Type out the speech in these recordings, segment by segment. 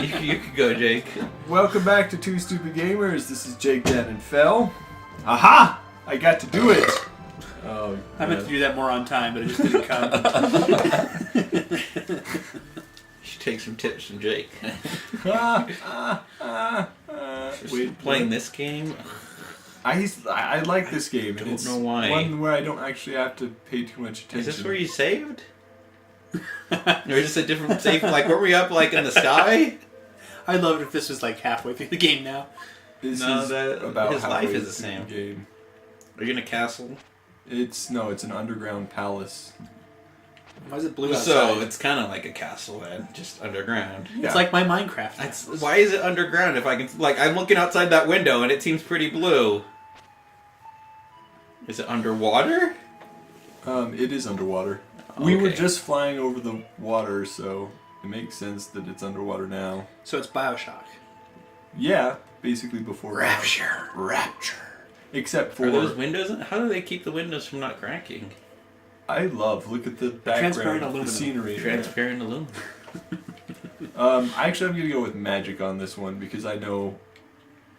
You can go, Jake. Welcome back to Two Stupid Gamers. This is Jake, Dan, and Fel. Aha! I got to do it. Oh, I meant to do that more on time, but it just didn't come. You should take some tips from Jake. Wait, playing this game? I like this game. I don't know why. One where I don't actually have to pay too much attention. Is this where you saved? Or is this a different save? Like, were we up like in the sky? I'd love it if this was like halfway through the game now. About his life is the same. Game. Are you in a castle? It's an underground palace. Why is it blue outside? So it's kind of like a castle then, just underground. Yeah. It's like my Minecraft. Why is it underground? If I can, like, I'm looking outside that window and it seems pretty blue. Is it underwater? It is underwater. Okay. We were just flying over the water, so it makes sense that it's underwater now. So it's BioShock. Yeah, basically before Rapture. Except for Are those windows? How do they keep the windows from not cracking? look at the background, Transparent the aluminum. scenery. Transparent aluminum. Actually, I'm gonna go with magic on this one because I know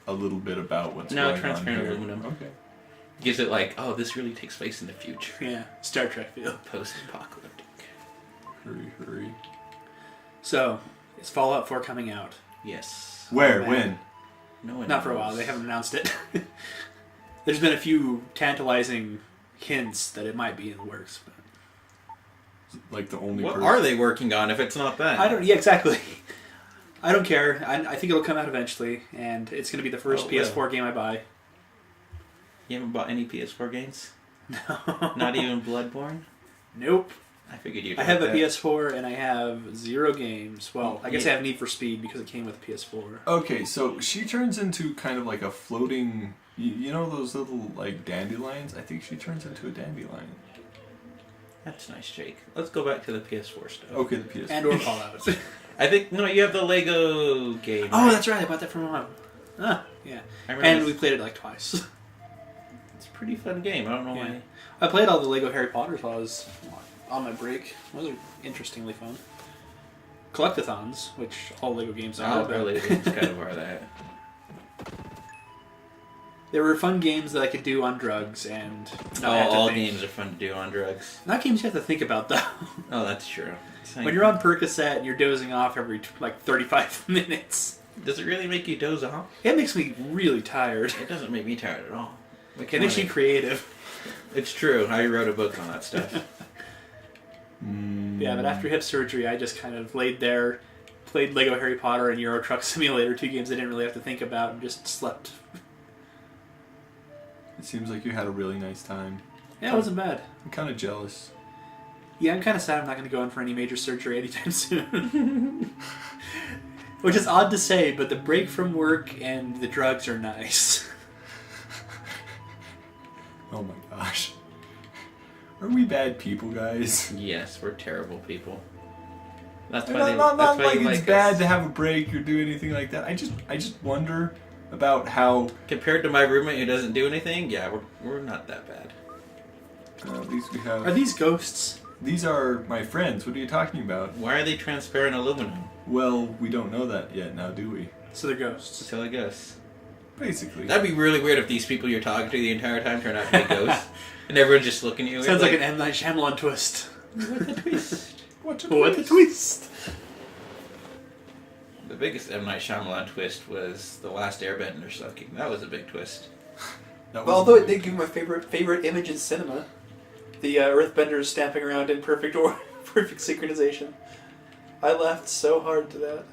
a little bit about what's going on transparent here. aluminum. Okay. Gives it like, oh, this really takes place in the future. Yeah, Star Trek feel. Post-apocalyptic. Hurry. So, is Fallout 4 coming out? Yes. Where? man. When? No one Not for a knows. while. They haven't announced it. There's been a few tantalizing hints that it might be in the works. But Like the only. What person. are they working on if it's not that? Yeah, exactly. I don't care. I think it'll come out eventually, and it's going to be the first PS4 game I buy. You haven't bought any PS4 games? No. Not even Bloodborne? Nope. I figured you'd I have a that. PS4 and I have 0 games. Well, I guess Yeah. I have Need for Speed because it came with the PS4. Okay, so she turns into kind of like a floating. You know those little like dandelions? I think she turns into a dandelion. That's nice, Jake. Let's go back to the PS4 stuff. Okay, the PS. And or Fallout. I think, no, you have the Lego game. Oh, right? that's right. I bought that from Mom. Ah, yeah. I remember And this- we played it like twice. It's a pretty fun game. I don't know Yeah. why. I played all the Lego Harry Potters while I was on my break. Those are interestingly fun. Collectathons, which all Lego games are. All but Lego games kind of are that. They were fun games that I could do on drugs and not have to All think. games are fun to do on drugs. Not games you have to think about though. Oh, that's true. When you're on Percocet and you're dozing off every like 35 minutes, Does it really make you doze off? it makes me really tired. It doesn't make me tired at all. It makes you creative. It's true. I wrote a book on that stuff. Yeah, but after hip surgery, I just kind of laid there, played Lego Harry Potter and Euro Truck Simulator, 2 games I didn't really have to think about, and just slept. It seems like you had a really nice time. Yeah, it wasn't bad. I'm kind of jealous. Yeah, I'm kind of sad I'm not going to go in for any major surgery anytime soon. Which is odd to say, but the break from work and the drugs are nice. Oh my gosh. Are we bad people, guys? Yes, we're terrible people. That's why Not that's why like you it's like bad us. to have a break or do anything like that. I just wonder about how. Compared to my roommate who doesn't do anything, yeah, we're not that bad. At least we have. Are these ghosts? These are my friends. What are you talking about? Why are they transparent aluminum? Well, we don't know that yet now, do we? So they're ghosts. So I guess. Basically. That'd be really weird if these people you're talking to the entire time turn out to be ghosts. And everyone's just looking at you. Sounds like an M. Night Shyamalan twist. What a twist. What What a twist! The biggest M. Night Shyamalan twist was the last Airbender sucking. That was a big twist. That Well, was although it did give me my favorite image in cinema. The Earthbenders stamping around in perfect synchronization. I laughed so hard to that.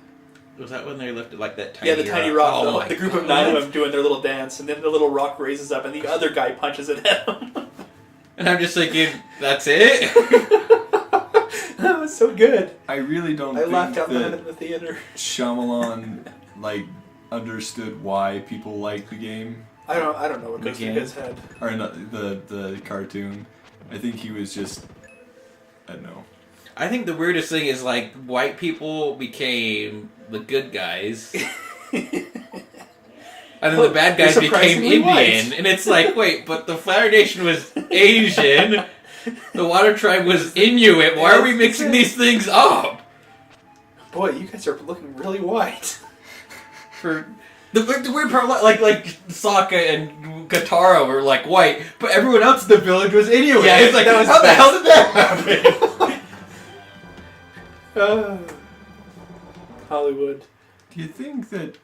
Was that when they lifted like that tiny Yeah, the tiny rock. Oh my the group of God. 9 of them doing their little dance, and then the little rock raises up, and the other guy punches it at him. And I'm just thinking, that's it? That was so good. I really don't I think laughed out loud that in the theater. Shyamalan understood why people like the game I don't know what goes through game? his head. or not, the cartoon. I think he was just I don't know. I think the weirdest thing is like white people became the good guys. And then the bad guys they're became surprisingly Indian. white. And it's like, wait, but the Fire Nation was Asian. The Water Tribe was Inuit. Why are we mixing these things up? Boy, you guys are looking really white. For the weird part, like Sokka and Katara were like white, but everyone else in the village was Inuit. Yeah, it's like, that was how the best. hell did that happen? Hollywood. Do you think that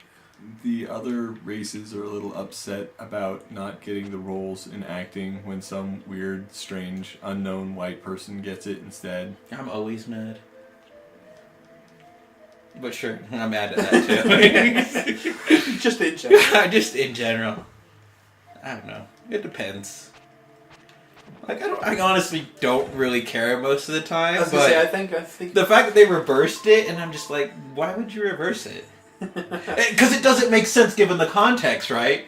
the other races are a little upset about not getting the roles in acting when some weird, strange, unknown white person gets it instead? I'm always mad. But sure, I'm mad at that too. Just in general. Just in general. I don't know. It depends. Like I honestly don't really care most of the time. I was but gonna say, I think the fact that they reversed it, and I'm just like, why would you reverse it? Because it doesn't make sense given the context, right?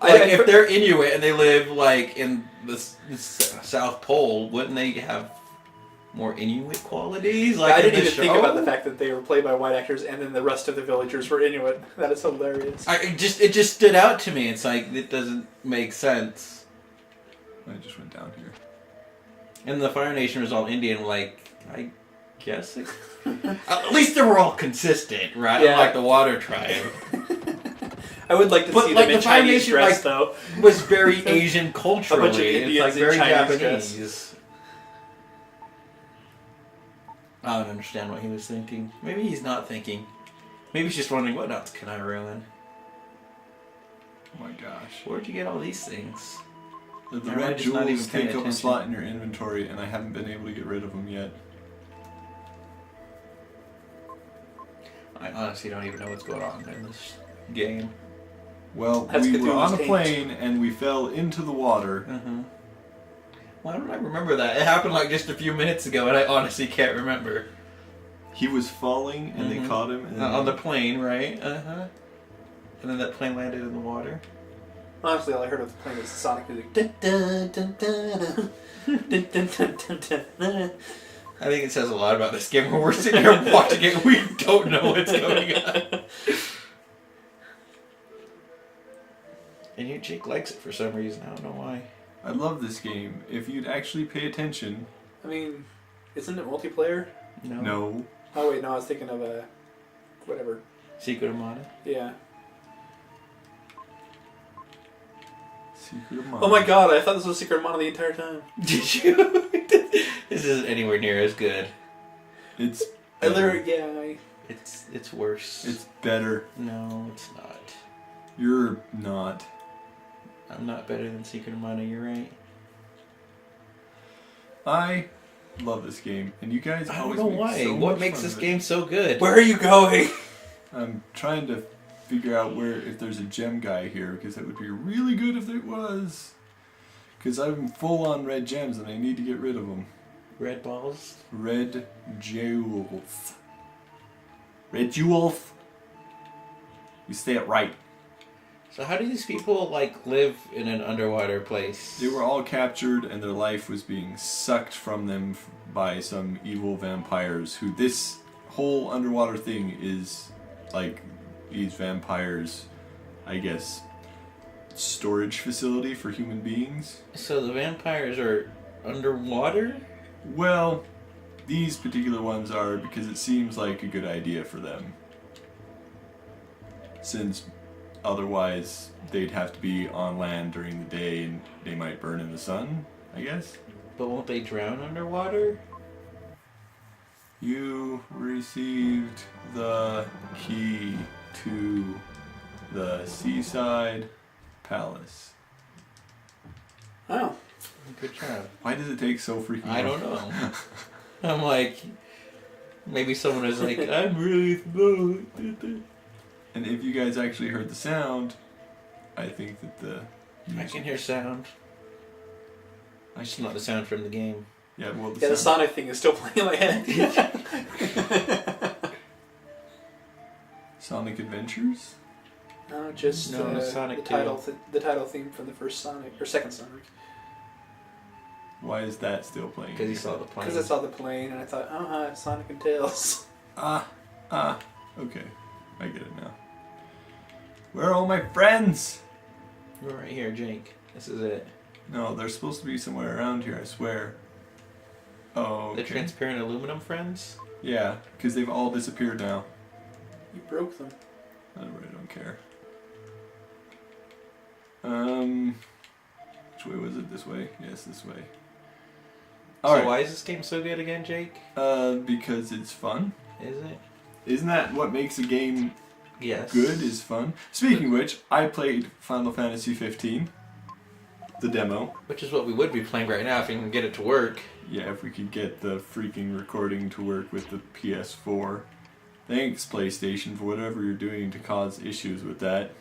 Like if they're Inuit and they live like in the South Pole, wouldn't they have more Inuit qualities? Like I didn't in the even think show? about the fact that they were played by white actors and then the rest of the villagers were Inuit. That is hilarious. It just stood out to me. It's like it doesn't make sense. I just went down here. And the Fire Nation was all Indian. Like I guess at least they were all consistent, right? Yeah. Unlike the Water Tribe. I would like to But, see like, them in the Fire Chinese Nation, dress, like, though. Was very Asian culturally. A bunch of Indians it's like in very Chinese Japanese. I don't understand what he was thinking. Maybe he's not thinking. Maybe he's just wondering, what else can I ruin? Oh my gosh. Where'd you get all these things? The Am I red just not even jewels paying take up a attention? slot in your inventory, and I haven't been able to get rid of them yet. I honestly don't even know what's going on in this game. Well, That's we were Cthulhu's on a taint. plane, and we fell into the water. Uh-huh. Why don't I remember that? It happened like just a few minutes ago, and I honestly can't remember. He was falling, and they caught him. And On the plane, right? Uh-huh. And then that plane landed in the water. Honestly, all I heard of the plane was the Sonic music. Dun, dun, dun, dun, dun, dun, dun, dun, dun, dun. I think it says a lot about this game when we're sitting here watching it. We don't know what's going on. And your chick likes it for some reason. I don't know why. I love this game. If you'd actually pay attention. I mean, isn't it multiplayer? No. Oh wait, no, I was thinking of whatever. Secret of Mana. Yeah. Secret of Mana. Oh my god, I thought this was Secret of Mana the entire time. Did you? This isn't anywhere near as good. It's I better. literally, yeah. It's worse. It's better. No, it's not. You're not. I'm not better than Secret of Mana. You're right. I love this game, and you guys I don't always know make why. so What much makes fun this of it. game so good? Where are you going? I'm trying to figure out if there's a gem guy here, because that would be really good if there was. Because I'm full on red gems, and I need to get rid of them. Red balls. Red jewels. Red jewels. You say it right. So how do these people like live in an underwater place? They were all captured, and their life was being sucked from them by some evil vampires. Who this whole underwater thing is like these vampires, I guess, storage facility for human beings. So the vampires are underwater? Well, these particular ones are because it seems like a good idea for them. Since otherwise they'd have to be on land during the day and they might burn in the sun, I guess. But won't they drown underwater? You received the key to the Seaside Palace. Oh. Good job. Why does it take so freaking long? I don't know. I'm like, maybe someone is like, I'm really slow. And if you guys actually heard the sound, I think that the I can hear sound. It's not the sound from the game. Yeah, well, Yeah, the Sonic thing is still playing in my head. Sonic Adventures? No, just No, Sonic the title theme from the first Sonic or second Sonic. Why is that still playing? Because you saw the plane. Because I saw the plane and I thought, oh hi, Sonic and Tails. Okay. I get it now. Where are all my friends? We're right here, Jake. This is it. No, they're supposed to be somewhere around here, I swear. Oh, The okay. transparent aluminum friends? Yeah, because they've all disappeared now. You broke them. I really don't care. Which way was it? This way? Yes, this way. So why is this game so good again, Jake? Because it's fun. Is it? Isn't that what makes a game Yes. good is fun? Speaking of which, I played Final Fantasy 15. The demo. Which is what we would be playing right now if we can get it to work. Yeah, if we could get the freaking recording to work with the PS4. Thanks, PlayStation, for whatever you're doing to cause issues with that.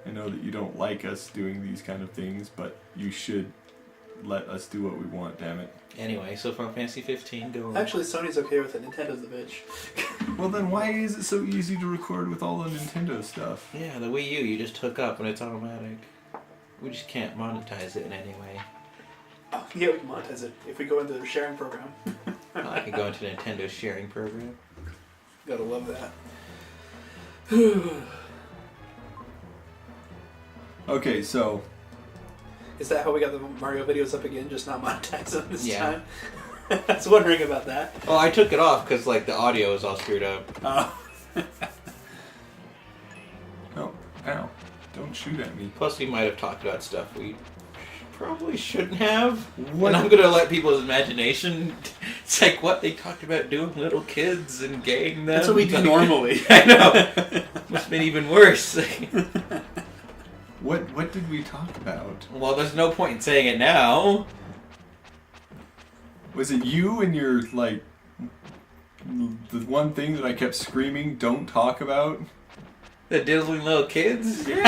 I know that you don't like us doing these kind of things, but you should let us do what we want, damn it. Anyway, so Final Fantasy 15, go on. Actually, Sony's okay with it. Nintendo's the bitch. Well, then why is it so easy to record with all the Nintendo stuff? Yeah, the Wii U you just hook up and it's automatic. We just can't monetize it in any way. Oh, yeah, we can monetize it if we go into the sharing program. Well, I could go into Nintendo's sharing program. Gotta love that. Okay, so... Is that how we got the Mario videos up again? Just not monetize them this Yeah. time? I was wondering about that. Oh, I took it off because like the audio is all screwed up. Oh. Oh, ow. Don't shoot at me. Plus, we might have talked about stuff we probably shouldn't have. What? And I'm gonna let people's imagination. It's like what they talked about doing little kids and gaying them. That's what we do normally. I know. Must have been even worse. What did we talk about? Well, there's no point in saying it now. Was it you and your, like, the one thing that I kept screaming, don't talk about? The diddling little kids? Yeah.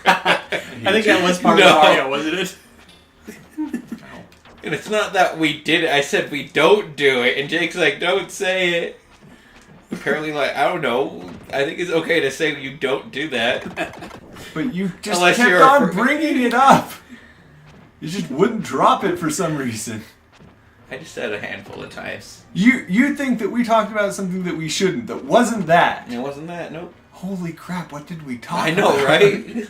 I think that was part of the audio, wasn't it? And it's not that we did it. I said we don't do it. And Jake's like, don't say it. Apparently, like, I don't know. I think it's okay to say you don't do that. But you just Unless kept you're on bringing it up. You just wouldn't drop it for some reason. I just said a handful of times. You think that we talked about something that we shouldn't, that wasn't that. It wasn't that, nope. Holy crap, what did we talk I about? know, right?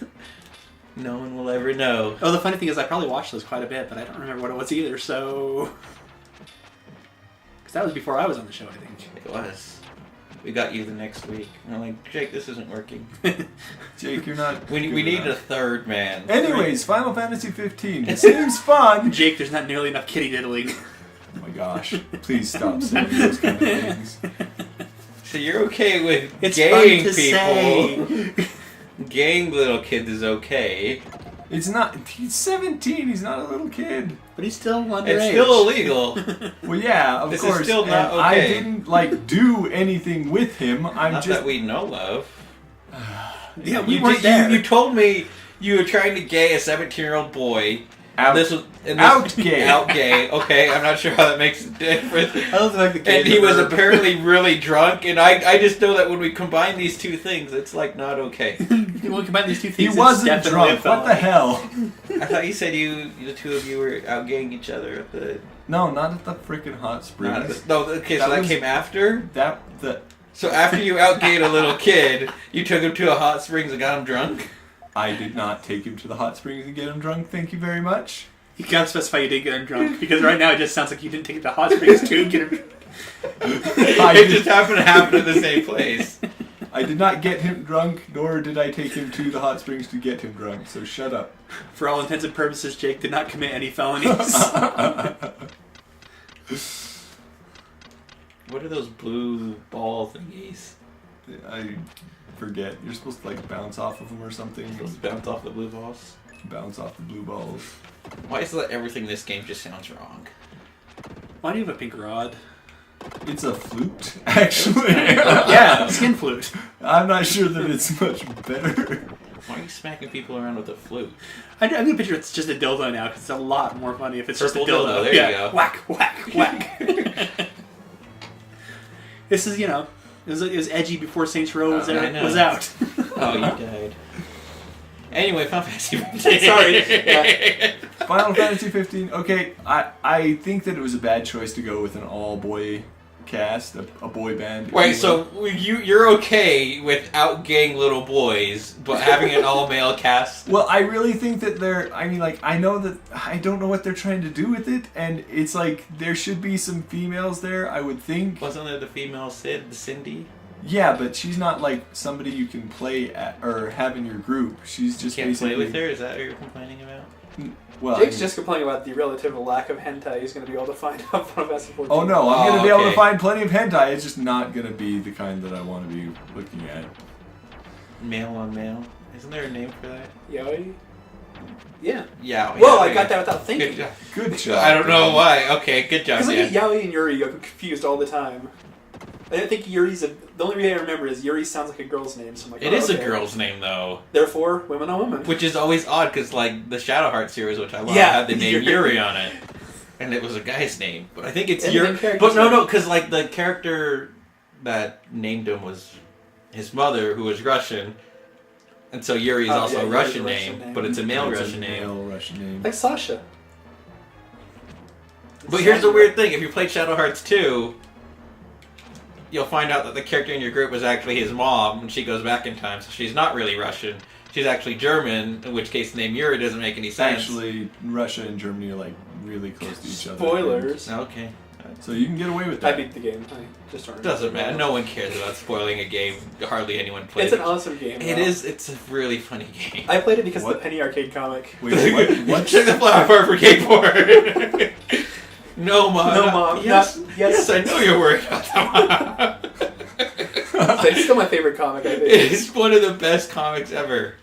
No one will ever know. Oh, the funny thing is I probably watched those quite a bit, but I don't remember what it was either, so... Because that was before I was on the show, I think. It was. We got you the next week. And I'm like, Jake, this isn't working. Jake, you're not... We need a third man. Anyways, Final Fantasy 15. It seems fun. Jake, there's not nearly enough kitty diddling. Oh my gosh. Please stop saying those kind of things. So you're okay with It's gaying fun to people. Gaying little kids is okay. It's not... He's 17. He's not a little kid. But he's still underage. It's still illegal. Well, yeah, of This course. is still not and I okay. didn't, like, do anything with him. I'm Not just... that we know of. Yeah, we You weren't there. You told me you were trying to gay a 17-year-old boy. Out, Out gay. Out gay. Okay, I'm not sure how that makes a difference. I don't like the kid. And he was apparently really drunk, and I just know that when we combine these two things, it's like not okay. When we combine these two He things, wasn't it's definitely drunk. What the hell? I thought you said the two of you were out gaying each other at the... No, not at the freaking hot Not springs. at the no, okay, so That that was- came after? So after you out-gayed a little kid, you took him to a hot springs and got him drunk? I did not take him to the hot springs and get him drunk, thank you very much. You gotta specify you didn't get him drunk, because right now it just sounds like you didn't take it to hot springs to get him drunk. It just happened to happen at the same place. I did not get him drunk, nor did I take him to the hot springs to get him drunk, so shut up. For all intents and purposes, Jake did not commit any felonies. What are those blue ball thingies? I forget. You're supposed to like bounce off of them or something. Just bounce off the blue balls? Bounce off the blue balls. Why is that everything in this game just sounds wrong? Why do you have a pink rod? It's a flute, actually. Yeah, skin flute. I'm not sure that it's much better. Why are you smacking people around with a flute? I'm gonna picture it's just a dildo now, because it's a lot more funny if it's Purple just a dildo. dildo, there you go. Whack, whack, whack. This is, it was edgy before Saints Row was out. Oh, you died. Anyway, Final Fantasy 15. Sorry. Yeah. Final Fantasy 15. Okay, I think that it was a bad choice to go with an all-boy cast, a boy band. if Wait, you so will. you're okay with outgaying little boys, but having an all-male cast? Well, I really think that I know that I don't know what they're trying to do with it, and it's like there should be some females there, I would think. Wasn't there the female Cindy? Yeah, but she's not like somebody you can play at or have in your group. She's just You can't play basically with her? Is that what you're complaining about? Well, Jake's just complaining about the relative lack of hentai he's going to be able to find out from S14. Oh no, I'm going to be able to okay. find plenty of hentai. It's just not going to be the kind that I want to be looking at. Male on male? Isn't there a name for that? Yaoi? Yeah. Yeah. Whoa, I got that without thinking. Good job. Good job. I don't know why. Okay, good job, Because I Dan. get Yaoi and Yuri, I'm confused all the time. I didn't think Yuri's the only reason I remember is Yuri sounds like a girl's name, so I'm like, It is okay. a girl's name, though. Therefore, women on women. Which is always odd, because, like, the Shadowheart series, which I love, Yeah, had the name Yuri. Yuri on it. And it was a guy's name. But I think it's And the Yuri. main character's But name. no, because, like, the character that named him was his mother, who was Russian. And so Yuri is also yeah, a Yuri's Russian a Russian name, name. but it's a male It's a Russian name. male Russian name. Like Sasha. But here's the weird thing: if you played Shadow Hearts 2, you'll find out that the character in your group was actually his mom, and she goes back in time, so she's not really Russian. She's actually German, in which case the name Yuri doesn't make any sense. Actually, Russia and Germany are like really close to each other. Spoilers. Okay. So you can get away with I that. beat the game. I just don't remember. Doesn't matter. No one cares about spoiling a game. Hardly anyone plays It's an awesome game. It though. is. It's a really funny game. I played it because of What? the Penny Arcade comic. Wait, what? Check the flower part for gay porn. No, Mom. No, Mom. Yes. Not- yes. Yes, I know you're worried about that, Mom. It's still my favorite comic, I think. It's one of the best comics ever.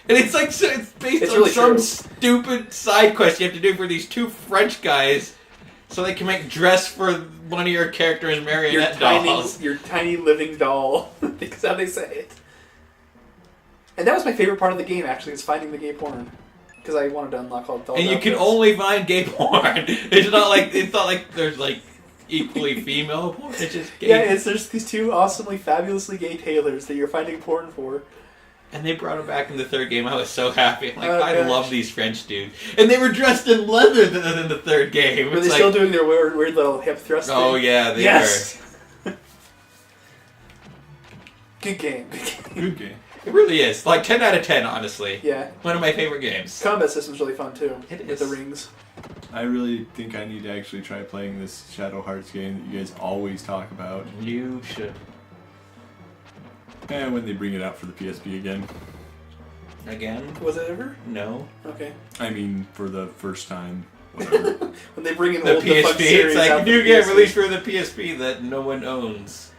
And it's like so it's based It's on really some true. stupid side quest you have to do for these two French guys so they can make dress for one of your characters' marionette dolls. Your tiny living doll. That's how they say it. And that was my favorite part of the game, actually, is finding the gay porn. Because I wanted to unlock all the dolls. And you can only find gay porn. It's not like there's like equally female porn. It's just gay. Yeah, there's these two awesomely, fabulously gay tailors that you're finding porn for. And they brought him back in the third game. I was so happy. Like, Oh, I gosh. love these French dudes. And they were dressed in leather in the third game. Were It's they like, still doing their weird little hip thrust thing? oh yeah, they Yes! Good game. Good game. were. It really is. Like 10 out of 10, honestly. Yeah. One of my favorite games. Combat system's really fun, too. It With is. the rings. I really think I need to actually try playing this Shadow Hearts game that you guys always talk about. You should. And when they bring it out for the PSP again. Again? Was it ever? No. Okay. I mean, for the first time. Whatever. When they bring in The old defunct PSP. series It's like out a for new the game PSP. released for the PSP that no one owns.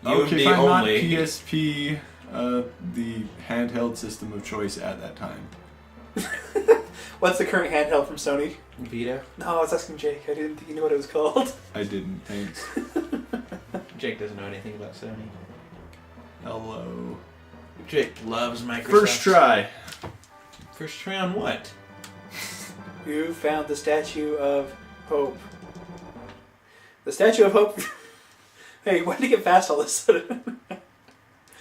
You and okay, me fine, not only. PSP, the handheld system of choice at that time. What's the current handheld from Sony? Vita? No, I was asking Jake. I didn't think you knew what it was called. I didn't, thanks. Jake doesn't know anything about Sony. Hello. Jake loves Microsoft. First try. First try on what? You found the Statue of Hope. The Statue of Hope. Hey, why did you get fast all of a sudden?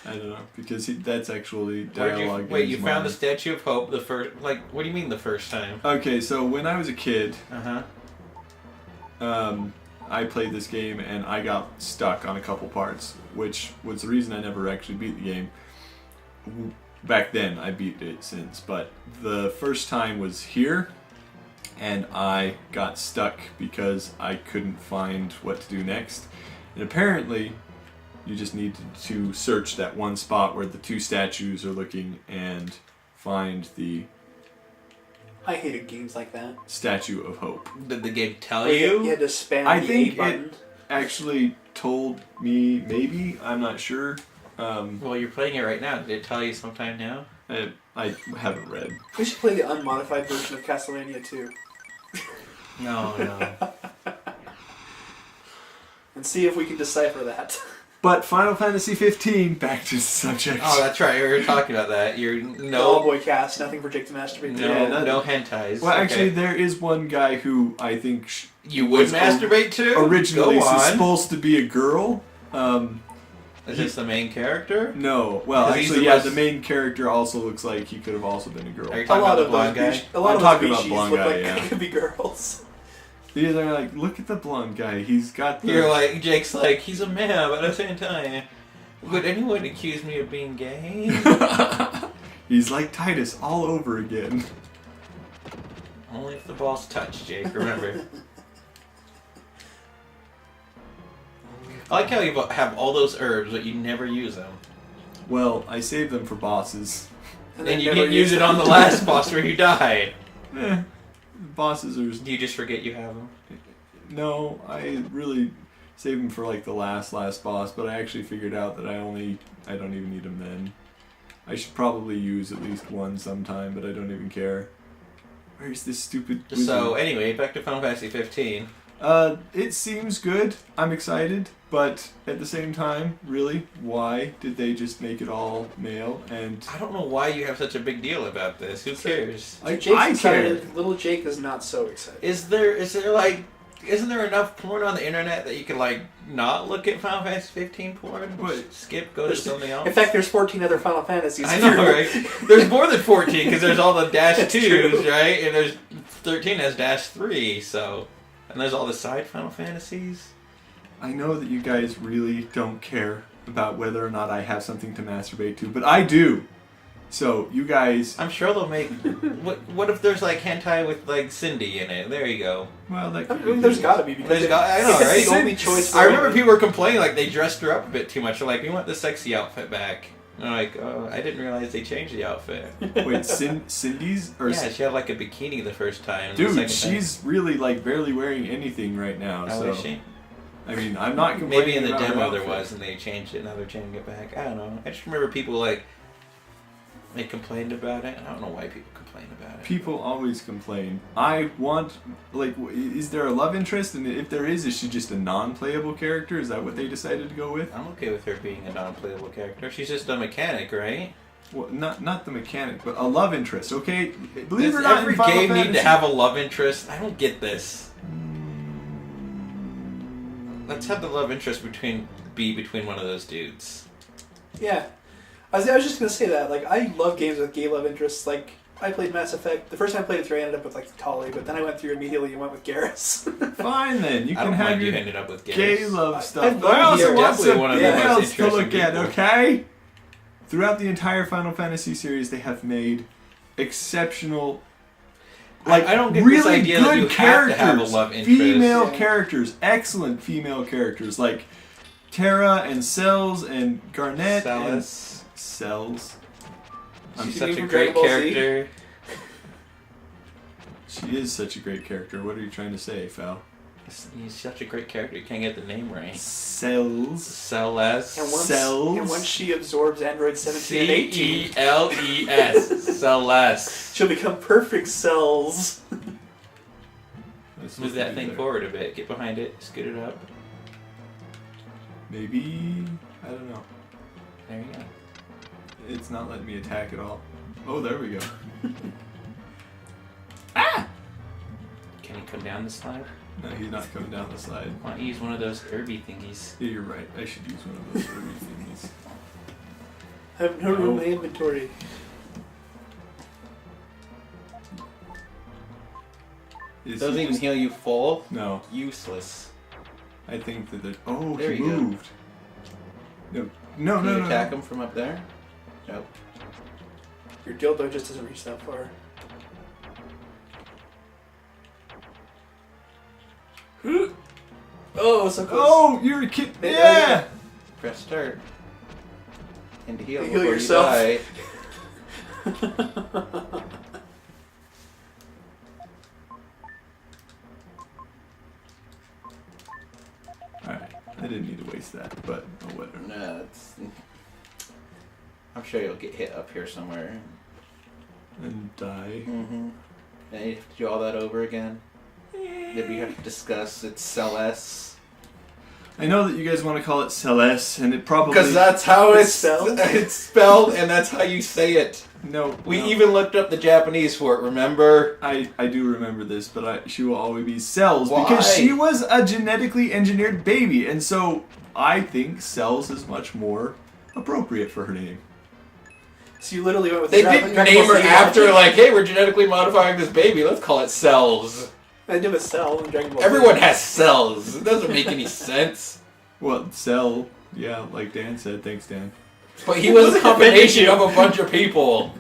I don't know, because that's actually Where'd dialogue. you, wait, in you his found the mind. Statue of Hope the first... Like, what do you mean the first time? Okay, so when I was a kid, Uh-huh. I played this game and I got stuck on a couple parts, which was the reason I never actually beat the game. Back then, I beat it since, but the first time was here, and I got stuck because I couldn't find what to do next. And apparently, you just need to search that one spot where the two statues are looking and find the I hated games like that. Statue of Hope. Did the game tell Where you? You had to spam I the think A button. Actually told me, maybe, I'm not sure. Well, you're playing it right now. Did it tell you sometime now? I haven't read. We should play the unmodified version of Castlevania 2. No, no. And see if we can decipher that. But Final Fantasy 15, back to the subject. Oh, that's right. We were talking about that. You're All no, boy cast, nothing for Jake to masturbate to. no, Yeah, that- no hentais. Well, actually, Okay. there is one guy who I think You would was masturbate to? originally Go on. supposed to be a girl. Is this the main character? No, well, 'Cause he's actually, the yeah, most- the main character also looks like he could have also been a girl. Are you A talking lot about the of blonde those guy? species, a lot I'm of talking those about species blonde look guy, like yeah. they could be girls. They're like, look at the blonde guy. He's got the... You're like, Jake's like, he's a man, but at the same time, would anyone accuse me of being gay? He's like Titus all over again. Only if the ball's touched, Jake, remember. I like how you have all those herbs, but you never use them. Well, I saved them for bosses. And you didn't use it on the last boss where you died. Bosses are... Do you just forget you have them? No, I really saved them for like the last boss, but I actually figured out that I don't even need them then. I should probably use at least one sometime, but I don't even care. Where's this stupid wizard? So, anyway, back to Final Fantasy 15. It seems good. I'm excited, but at the same time, really, why did they just make it all male? And I don't know why you have such a big deal about this. Who cares? Jake's I excited. care. Little Jake is not so excited. Is there like, isn't there enough porn on the internet that you can like not look at Final Fantasy 15 porn? What? Skip, go to something else. In fact, there's 14 other Final Fantasies. I know, right? There's more than 14 because there's all the That's -2s, true. right? And there's 13 has -3, so and there's all the side Final Fantasies. I know that you guys really don't care about whether or not I have something to masturbate to, but I do. So, you guys... I'm sure they'll make... What if there's like hentai with like Cindy in it? There you go. Well, that I could mean, be... there's gotta be. Because I know, it's right? the only choice. I remember people were complaining like they dressed her up a bit too much. They're like, we want the sexy outfit back. And I'm like, oh, I didn't realize they changed the outfit. Wait, Cindy's? Or Yeah, she had like a bikini the first time. Dude, the second she's really like barely wearing anything right now. time. Oh, So is she? I mean, I'm not complaining. Maybe in the about her demo there outfit. was, and they changed it. Now they're changing it back. I don't know. I just remember people like they complained about it. I don't know why people complain about it. People always complain. I want, like, is there a love interest? And if there is she just a non-playable character? Is that what they decided to go with? I'm okay with her being a non-playable character. She's just a mechanic, right? Well, not the mechanic, but a love interest. Okay, believe it or Does not, every in Final game need to Fantasy- have a love interest? I don't get this. Let's have the love interest be between one of those dudes. Yeah. I was just gonna say that. Like, I love games with gay love interests. Like, I played Mass Effect. The first time I played it through, I ended up with like Tali, but then I went through immediately and went with Garrus. Fine then, you I can don't have mind you your ended up with gay Garrus. love stuff. I've But I also You're want definitely some one of the gay most else to look interesting at, people. okay? Throughout the entire Final Fantasy series, they have made exceptional, like, I don't get really this idea good that you have characters, to have a love interest. female Yeah. characters, excellent female characters like Terra and Cells and Garnet and Celes. Cells. She's You such mean a from great Dragon Ball Z? character. She is such a great character. What are you trying to say, Fal? He's such a great character. You can't get the name right. Cells. Celes. And once she absorbs Android 17 and 18, Celes. Celes. she'll become perfect cells. Move that thing forward a bit. Get behind it. Scoot it up. Maybe, I don't know. There you go. It's not letting me attack at all. Oh, there we go. Can he come down the slide? No, he's not coming down the slide. Why don't you use one of those herby thingies? Yeah, you're right. I should use one of those early things. I have no room in my inventory. Doesn't even heal you full? No, Useless. I think that. Oh, There he you go. moved. No, Can no, you no. attack no. him from up there? Nope. Your dildo just doesn't reach that far. Oh, so close. Oh, you're a kid. Hey, Yeah. Press start. And to heal Heal before yourself. you die. Alright, I didn't need to waste that, but oh, whatever. No, it's... I'm sure you'll get hit up here somewhere. And die. Mm-hmm. And you have to do all that over again. Then we have to discuss its Celes. I know that you guys want to call it Celeste, and it probably. Because that's how It's it's spelled? it's spelled, and that's how you say it. No. We no. even looked up the Japanese for it, remember? I do remember this, but she will always be Cells Why? because she was a genetically engineered baby, and so I think Cells is much more appropriate for her name. So you literally went with They the didn't Dragon name Ball her Z after, logic. like, hey, we're genetically modifying this baby, let's call it Cells. I do have a cell in Dragon Ball. Everyone has cells. It doesn't make any sense. Well, Cell, yeah, like Dan said. Thanks, Dan. But he was a combination of a bunch of people.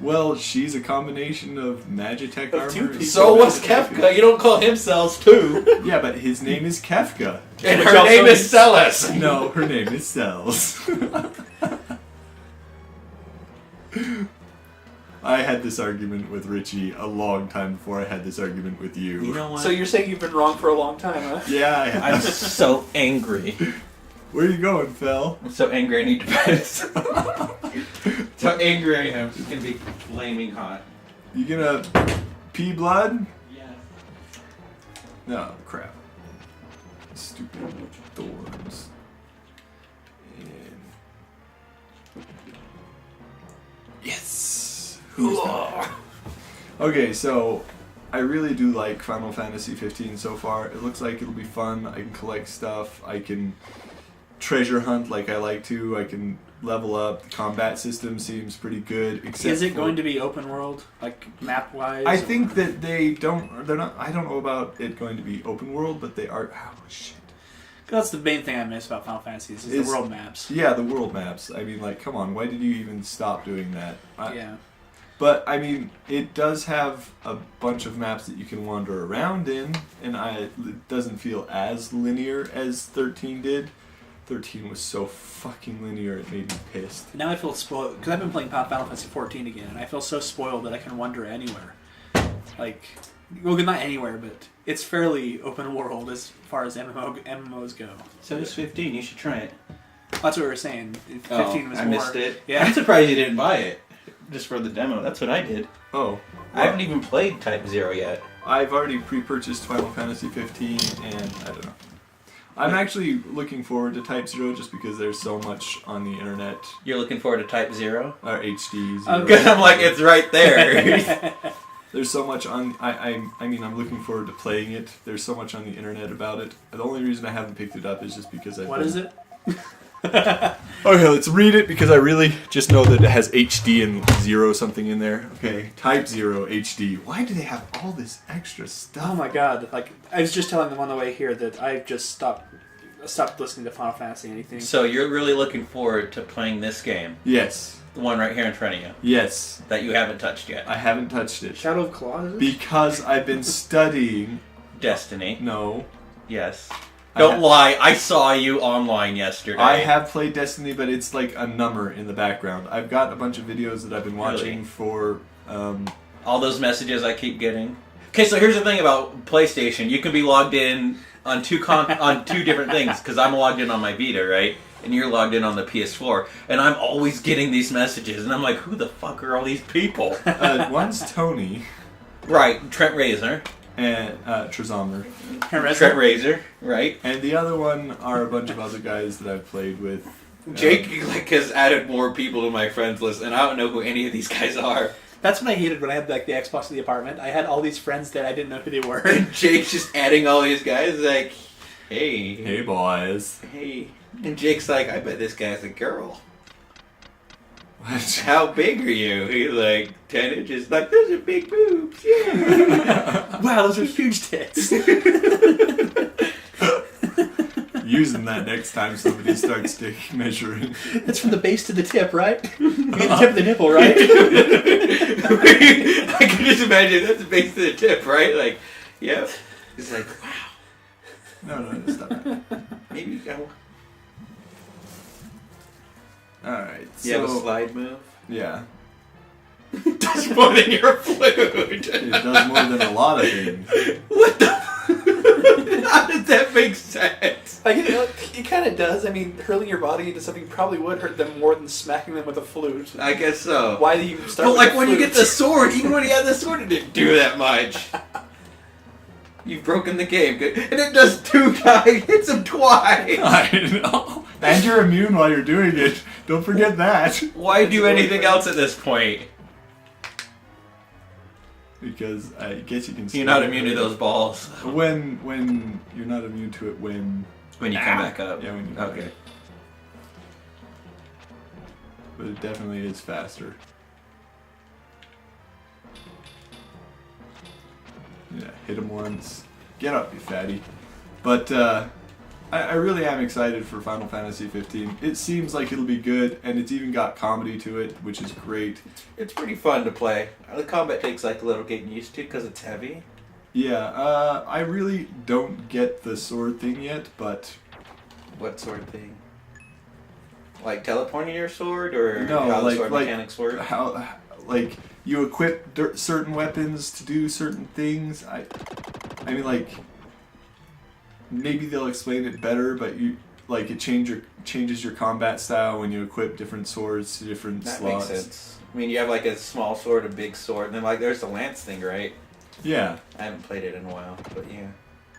Well, she's a combination of Magitech Of two armor. people. So was Kefka. You don't call him cells too. Yeah, but his name is Kefka. And Which her also name is means- Celis. No, her name is Cells. I had this argument with Richie a long time before I had this argument with you. You know what? So you're saying you've been wrong for a long time, huh? Yeah, I I'm have. so angry. Where are you going, Phil? I'm so angry I need to piss. So angry I am. It's gonna be flaming hot. You gonna pee blood? Yes. No, crap. Stupid thorns. And... Yes! Who's that? Okay, so I really do like Final Fantasy 15 so far. It looks like it'll be fun. I can collect stuff. I can treasure hunt like I like to. I can level up. The combat system seems pretty good. Except Is it for- going to be open world, like map wise? I think that they're not, I don't know about it going to be open world, but they are, oh shit. That's the main thing I miss about Final Fantasy is the world maps. Yeah, the world maps. I mean, like, come on, why did you even stop doing that? Yeah. But, I mean, it does have a bunch of maps that you can wander around in, and it doesn't feel as linear as 13 did. 13 was so fucking linear, it made me pissed. Now I feel spoiled because I've been playing Final Fantasy 14 again, and I feel so spoiled that I can wander anywhere. Like, well, not anywhere, but it's fairly open world as far as MMOs go. So it's 15. You should try it. That's what we were saying. 15 was I more. missed it. Yeah. I'm surprised you didn't buy it. Just for the demo. That's what I did. Oh. I haven't even played Type 0 yet. I've already pre-purchased Final Fantasy 15, and I don't know. I'm actually looking forward to Type 0 just because there's so much on the internet. You're looking forward to Type 0? Or HD 0. Because I'm like, it's right there. There's so much on... I mean, I'm looking forward to playing it. There's so much on the internet about it. The only reason I haven't picked it up is just because I've What is it? Okay, let's read it because I really just know that it has HD and 0 something in there. Okay, Type 0 HD. Why do they have all this extra stuff? Oh my god! Like I was just telling them on the way here that I've just stopped listening to Final Fantasy anything. So you're really looking forward to playing this game? Yes. The one right here in front of you? Yes. That you haven't touched yet? I haven't touched it. Shadow of Claw, is it? Because I've been studying... Destiny? No. Yes. Don't lie, I saw you online yesterday. I have played Destiny, but it's like a number in the background. I've got a bunch of videos that I've been watching Really? for... All those messages I keep getting. Okay, so here's the thing about PlayStation. You can be logged in on on two different things, because I'm logged in on my Vita, right? And you're logged in on the PS4. And I'm always getting these messages, and I'm like, who the fuck are all these people? one's Tony Right, Trent Reznor. and Trezomner. Trent Reznor, right? And the other one are a bunch of other guys that I've played with. Jake like has added more people to my friends list, and I don't know who any of these guys are. That's what I hated when I had like the Xbox in the apartment. I had all these friends that I didn't know who they were. And Jake's just adding all these guys, like, hey. Hey, boys. Hey. And Jake's like, I bet this guy's a girl. What? How big are you? He's like, 10 inches. Like, those are big boobs. Yeah. Wow, those are huge tits. Using that next time somebody starts measuring. That's from the base to the tip, right? You mean the tip of the nipple, right? I can just imagine that's the base of the tip, right? Like, yeah. He's like, wow. No, stop that. Maybe go. Alright, so... You have a slide move? Yeah. That's more than your flute. It does more than a lot of things. What the? How does that make sense? Like, it kind of does. I mean, hurling your body into something probably would hurt them more than smacking them with a flute. I guess so. Why do you start But with like a when you flute? get the sword, even when he had the sword, it didn't do that much. You've broken the game, good. And it does 2 times. Hits him twice. I know. And you're immune while you're doing it. Don't forget that. Why do anything else at this point? Because I guess you can... You're not immune to those balls. When you're not immune to it when When you come back up. Yeah, when you come Okay. back. But it definitely is faster. Yeah. hit him once. Get up, you fatty. But I really am excited for Final Fantasy 15. It seems like it'll be good, and it's even got comedy to it, which is great. It's pretty fun to play. The combat takes like a little getting used to because it's heavy. Yeah, I really don't get the sword thing yet, but... What sort of thing? Like teleporting your sword, or No, how the like- sword like mechanics work? how, like, you equip certain weapons to do certain things. I mean, like, maybe they'll explain it better, but it changes your combat style when you equip different swords to different That slots. makes sense. I mean, you have like a small sword, a big sword, and then like there's the lance thing, right? Yeah. I haven't played it in a while, but yeah.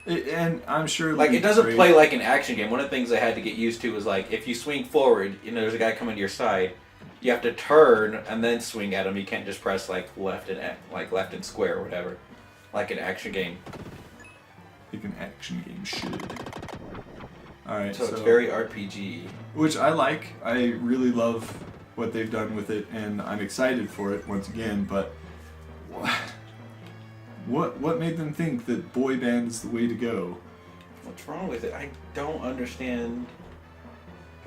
And I'm sure... Like, it doesn't play like an action game. One of the things I had to get used to was, like, if you swing forward, there's a guy coming to your side, you have to turn and then swing at him. You can't just press, like, left and square or whatever. Like an action game. Like an action game should. Alright, So it's very RPG. Which I like. I really love what they've done with it, and I'm excited for it once again, but... What made them think that boy band is the way to go? What's wrong with it? I don't understand.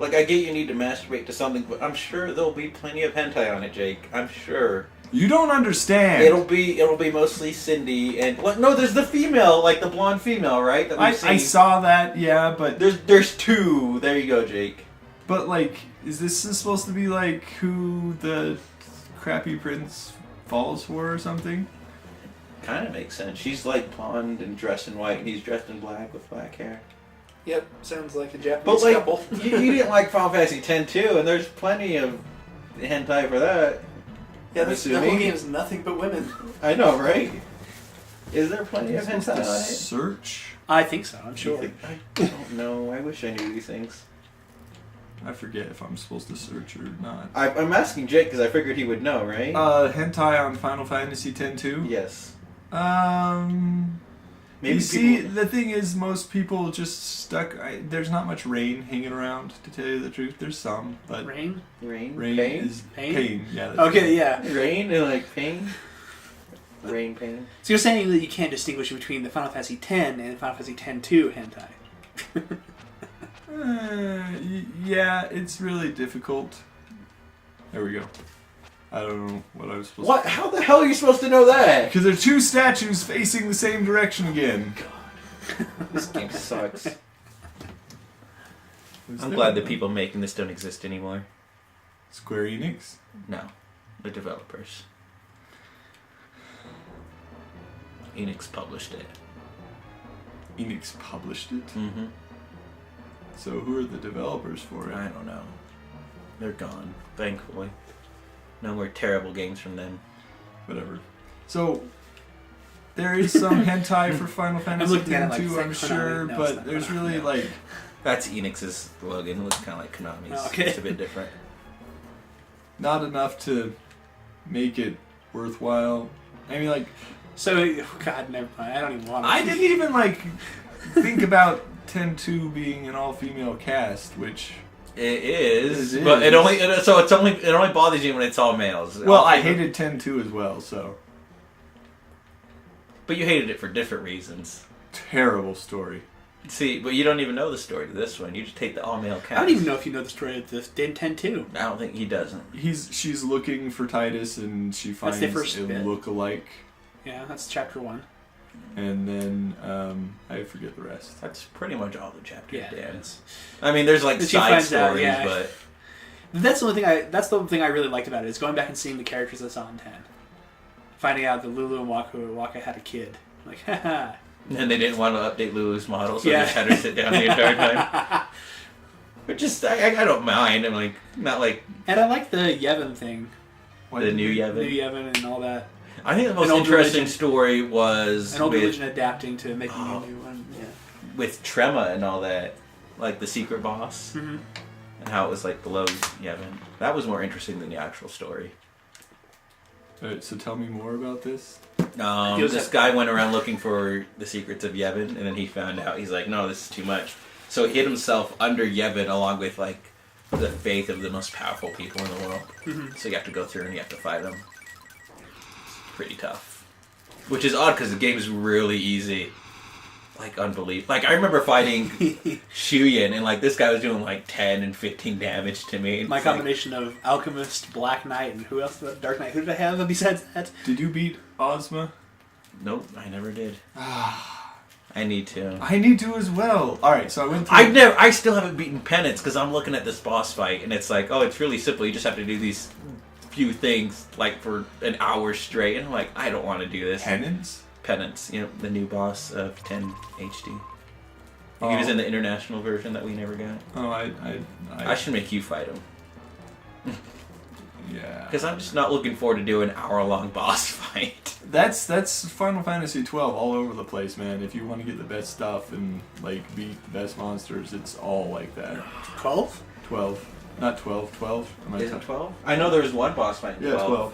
Like, I get you need to masturbate to something, but I'm sure there'll be plenty of hentai on it, Jake. I'm sure. You don't understand. It'll be mostly Cindy and no, there's the female, like the blonde female, right? That we've seen. I saw that, yeah, but There's two. There you go, Jake. but like, is this supposed to be like who the crappy prince falls for or something? Kind of makes sense. She's like blonde and dressed in white, and he's dressed in black with black hair. Yep, sounds like a Japanese But like, couple. you didn't like Final Fantasy X too, and there's plenty of hentai for that. Yeah, I'm the whole assuming. game is nothing but women. I know, right? Is there plenty of Supposed hentai to on it? search? I think so, I'm sure. I don't know. I wish I knew these things. I forget if I'm supposed to search or not. I'm asking Jake because I figured he would know, right? Hentai on Final Fantasy X too? Yes. You Maybe see, people... the thing is, most people just stuck. There's not much rain hanging around, to tell you the truth. There's some, but Rain? Rain? rain is Pain? pain. Yeah. That's Okay, it. yeah. Rain and like pain? Rain, pain. So you're saying that you can't distinguish between the Final Fantasy X and Final Fantasy X-2 hentai? Yeah, it's really difficult. There we go. I don't know what I was supposed What? How the hell are you supposed to know that? Because there are two statues facing the same direction again. This game sucks. Was I'm there glad the one? people making this don't exist anymore. Square-Enix? No. The developers. Enix published it. Enix published it? Mm-hmm. So who are the developers for it? I don't know. They're gone, thankfully. No more terrible games from them. Whatever. So, there is some hentai for Final Fantasy looking at it X like too, I'm Konami. sure, No, it's but not there's Konami, really no. like... That's Enix's slogan. It looks kind of like Konami's. Oh, okay. It's a bit different. not enough to make it worthwhile. I mean, like... So, God, never mind. I don't even want to. I didn't even, like, think about 10-2 being an all-female cast, which... It is, It but is. it only bothers you when it's all males. Well, All I female- hated 10-2 as well, so... But you hated it for different reasons. Terrible story. See, but you don't even know the story to this one. You just take the all-male cast. I don't even know if you know the story of this Din 10-2. I don't think he doesn't. She's looking for Titus, and she That's finds the first a bit. look-alike, Yeah, that's chapter 1. and then, I forget the rest. That's pretty much all the chapters, Yeah, Dan. it's- I mean, there's like But she side finds out, stories, yeah. but That's the only thing That's the thing I really liked about it, is going back and seeing the characters I saw in 10. Finding out that Lulu and Waka had a kid. Like, haha. and they didn't want to update Lulu's model, so Yeah. they just had her sit down the entire time. But just, I don't mind. I'm like, not like And I like the Yevon thing. Why the did new they- Yevon. New Yevon and all that. I think the most An old interesting religion. story was An old with, religion adapting to making Oh. a new one. Yeah. with Trema and all that. Like the secret boss. Mm-hmm. And how it was like below Yevon. That was more interesting than the actual story. Alright, so tell me more about this. He was This at- guy went around looking for the secrets of Yevon, and then he found out. He's like, no, this is too much. So he hid himself under Yevon along with like the faith of the most powerful people in the world. Mhm. So you have to go through and you have to fight them. It's pretty tough. Which is odd because the game is really easy. Like, unbelievable. Like, I remember fighting Shuyin, and, like, this guy was doing, like, 10 and 15 damage to me. My combination of Alchemist, Black Knight, and who else? Dark Knight. Who did I have besides that? Did you beat Ozma? Nope, I never did. I need to. I need to as well. Alright, so I went through... I still haven't beaten Penance, because I'm looking at this boss fight, and it's like, oh, it's really simple. You just have to do these few things, like, for an hour straight. And I'm like, I don't want to do this. Penance? Penance, you know, the new boss of 10 HD. He was in the international version that we never got. Oh, I should make you fight him. Yeah. Because I'm just not looking forward to do an hour-long boss fight. That's Final Fantasy 12 all over the place, man. If you want to get the best stuff and, like, beat the best monsters, it's all like that. 12? 12. Not 12. 12? Is it 12? I know there was one boss fight in 12. Yeah, 12.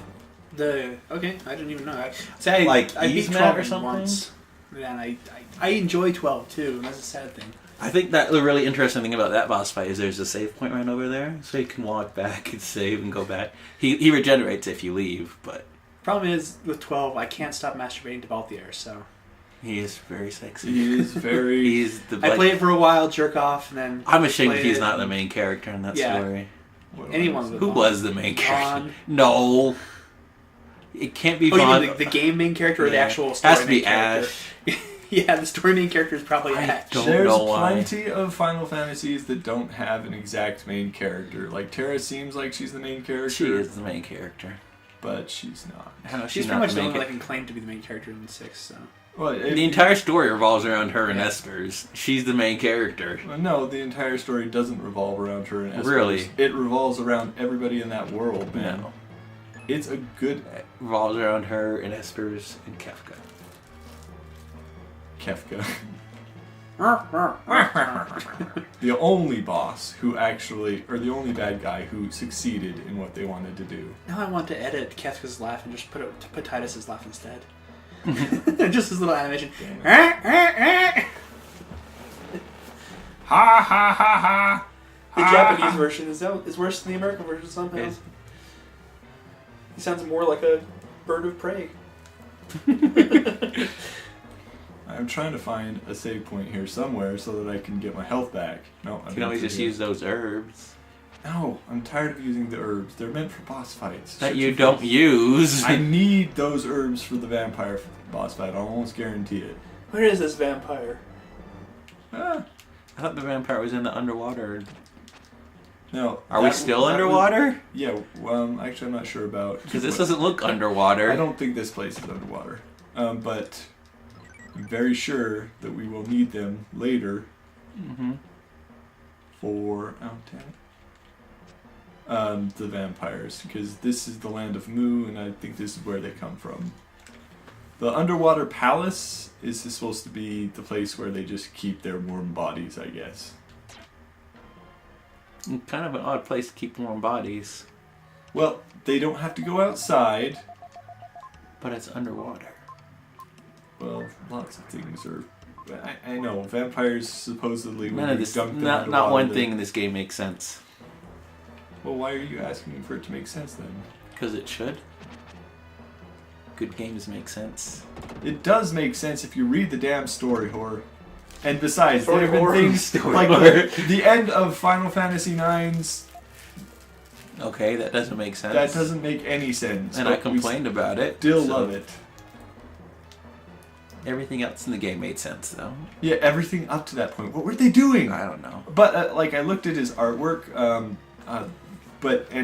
Okay, I didn't even know. I beat Ease 12 Mat or something? once. And I enjoy 12 too, and that's a sad thing. I think that the really interesting thing about that boss fight is there's a save point right over there, so you can walk back and save and go back. He regenerates if you leave, but... Problem is, with 12, I can't stop masturbating to Balthier, so... He is very sexy. He is very... He's the... I play it for a while, jerk off, and then... I'm ashamed he's not the main character in that story. Anyone Who was the main character? Vaughn. No. It can't be Oh, Vaughn. you mean the game main character or the actual story Has to main be character? Ash. Yeah, the story main character is probably Ash. There's know why. plenty of Final Fantasies that don't have an exact main character. Like, Terra seems like she's the main character. She is the main character. But she's not. How is She's she pretty not much the the main only one that character? can claim to be the main character in 6, so... Well, The entire story revolves around her and Esper's. She's the main character. No, the entire story doesn't revolve around her and Esper's. Really? It revolves around everybody in that world, man. No. It's a good... It revolves around her and Esper's and Kefka. Kefka. The only boss who actually... Or the only bad guy who succeeded in what they wanted to do. Now I want to edit Kefka's laugh and just put Titus's laugh instead. Just this little animation. Ha ha ha ha! The Japanese version is worse than the American version somehow. He sounds more like a bird of prey. I'm trying to find a save point here somewhere so that I can get my health back. No, You can always just use those herbs. No, I'm tired of using the herbs. They're meant for boss fights. That you don't use. I need those herbs for the vampire boss fight. I'll almost guarantee it. Where is this vampire? Ah, I thought the vampire was in the underwater. no. Are we still underwater? Yeah, actually I'm not sure about... Because this doesn't look underwater. I don't think this place is underwater. But I'm very sure that we will need them later for... Oh, damn it. The vampires, because this is the land of Mu, and I think this is where they come from. The underwater palace is supposed to be the place where they just keep their warm bodies, I guess. Kind of an odd place to keep warm bodies. Well, they don't have to go outside. But it's underwater. Well, lots of things are... I know, vampires supposedly... None of this, not one thing in this game makes sense. Well, why are you asking for it to make sense then? Because it should. Good games make sense. It does make sense if you read the damn story, whore. And besides, there Story have been whore. things Story like whore. the end of Final Fantasy IX's. Okay, that doesn't make sense. That doesn't make any sense. And I but we complained about it. Still so love it. Everything else in the game made sense, though. Yeah, everything up to that point. What were they doing? I don't know. But like, I looked at his artwork, and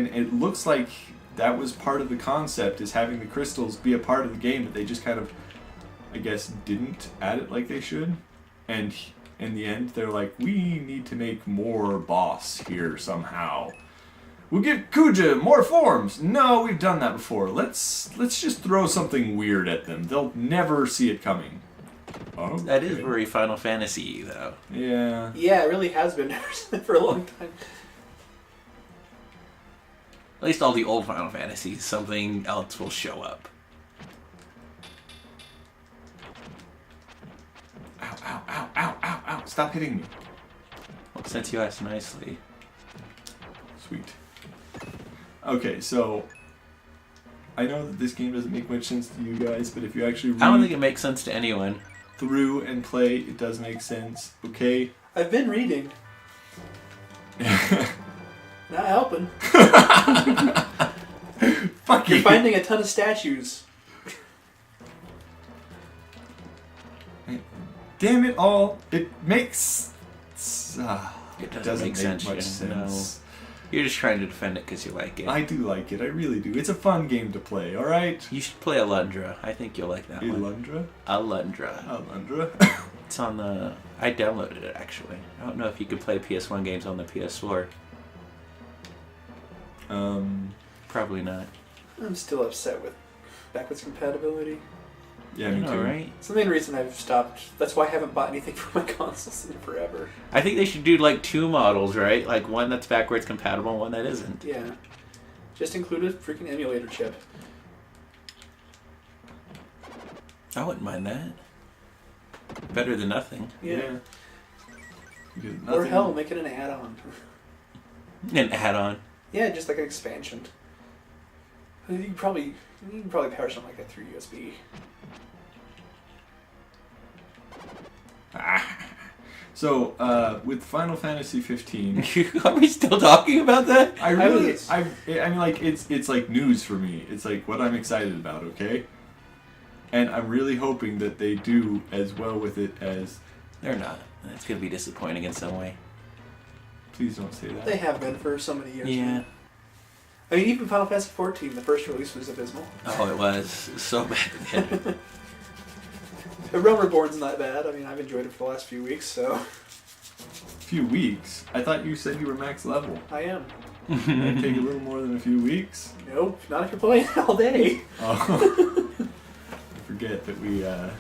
it looks like that was part of the concept, is having the crystals be a part of the game, but they just kind of, I guess, didn't add it like they should. And in the end, they're like, we need to make more boss here somehow. We'll give Kuja more forms. No, we've done that before. Let's just throw something weird at them. They'll never see it coming. Oh, That is very Final Fantasy, though. Yeah. Yeah, it really has been for a long time. At least all the old Final Fantasies, something else will show up. Ow, ow, ow, ow, ow, ow. Stop hitting me. Well, since you asked nicely. Sweet. Okay, so I know that this game doesn't make much sense to you guys, but if you actually read I don't think it makes sense to anyone. through and play, it does make sense. Okay. I've been reading. Not helping. Fuck you. You're finding a ton of statues. Damn it all! It makes. It doesn't make sense. much sense. No. You're just trying to defend it because you like it. I do like it. I really do. It's a fun game to play. All right. You should play Alundra. I think you'll like that one. Ilundra. Alundra. Alundra. It's on the... I downloaded it, actually. I don't know if you could play PS1 games on the PS4. Probably not. I'm still upset with backwards compatibility. Yeah, me I know, too. right? It's the main reason I've stopped. That's why I haven't bought anything for my consoles in forever. I think they should do, like, 2 models, right? Like, one that's backwards compatible and one that isn't. Yeah. Just include a freaking emulator chip. I wouldn't mind that. Better than nothing. Yeah. Because Or nothing- hell, make it an add-on. An add-on. Yeah, just like an expansion. You can probably power something like that through USB. So, with Final Fantasy 15, Are we still talking about that? I really, was- I mean, like it's like news for me. It's like what I'm excited about. Okay, and I'm really hoping that they do as well with it as. They're not. It's going to be disappointing in some way. Please don't say that. They have been for so many years. Yeah. now. I mean, even Final Fantasy 14, the first release was abysmal. Oh, it was so bad. The Realm Reborn's not bad. I mean, I've enjoyed it for the last few weeks, so Few weeks. I thought you said you were max level. I am. That'd take a little more than a few weeks. Nope, not if you're playing it all day. Oh. I forget that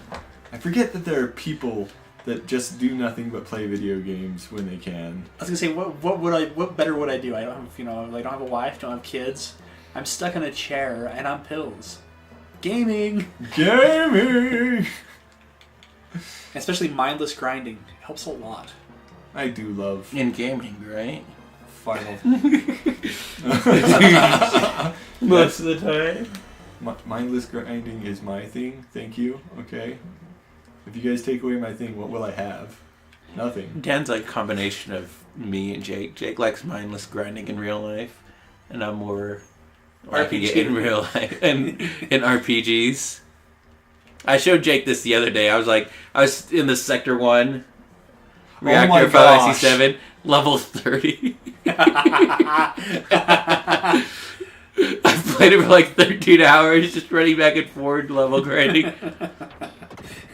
I forget that there are people that just do nothing but play video games when they can. I was gonna say, what better would I do? I don't have, I don't have a wife, don't have kids. I'm stuck in a chair and on pills. Gaming, Gaming. especially mindless grinding, helps a lot. I do love In gaming, right? Final. Most of the time. Mindless grinding is my thing. Thank you. Okay. If you guys take away my thing, what will I have? Nothing. Dan's like a combination of me and Jake. Jake likes mindless grinding in real life, and I'm more RPG. in real life and in RPGs. I showed Jake this the other day. I was in the Sector 1 reactor my of Final gosh. Fantasy 7, level 30. I've played it for like 13 hours, just running back and forward, level grinding.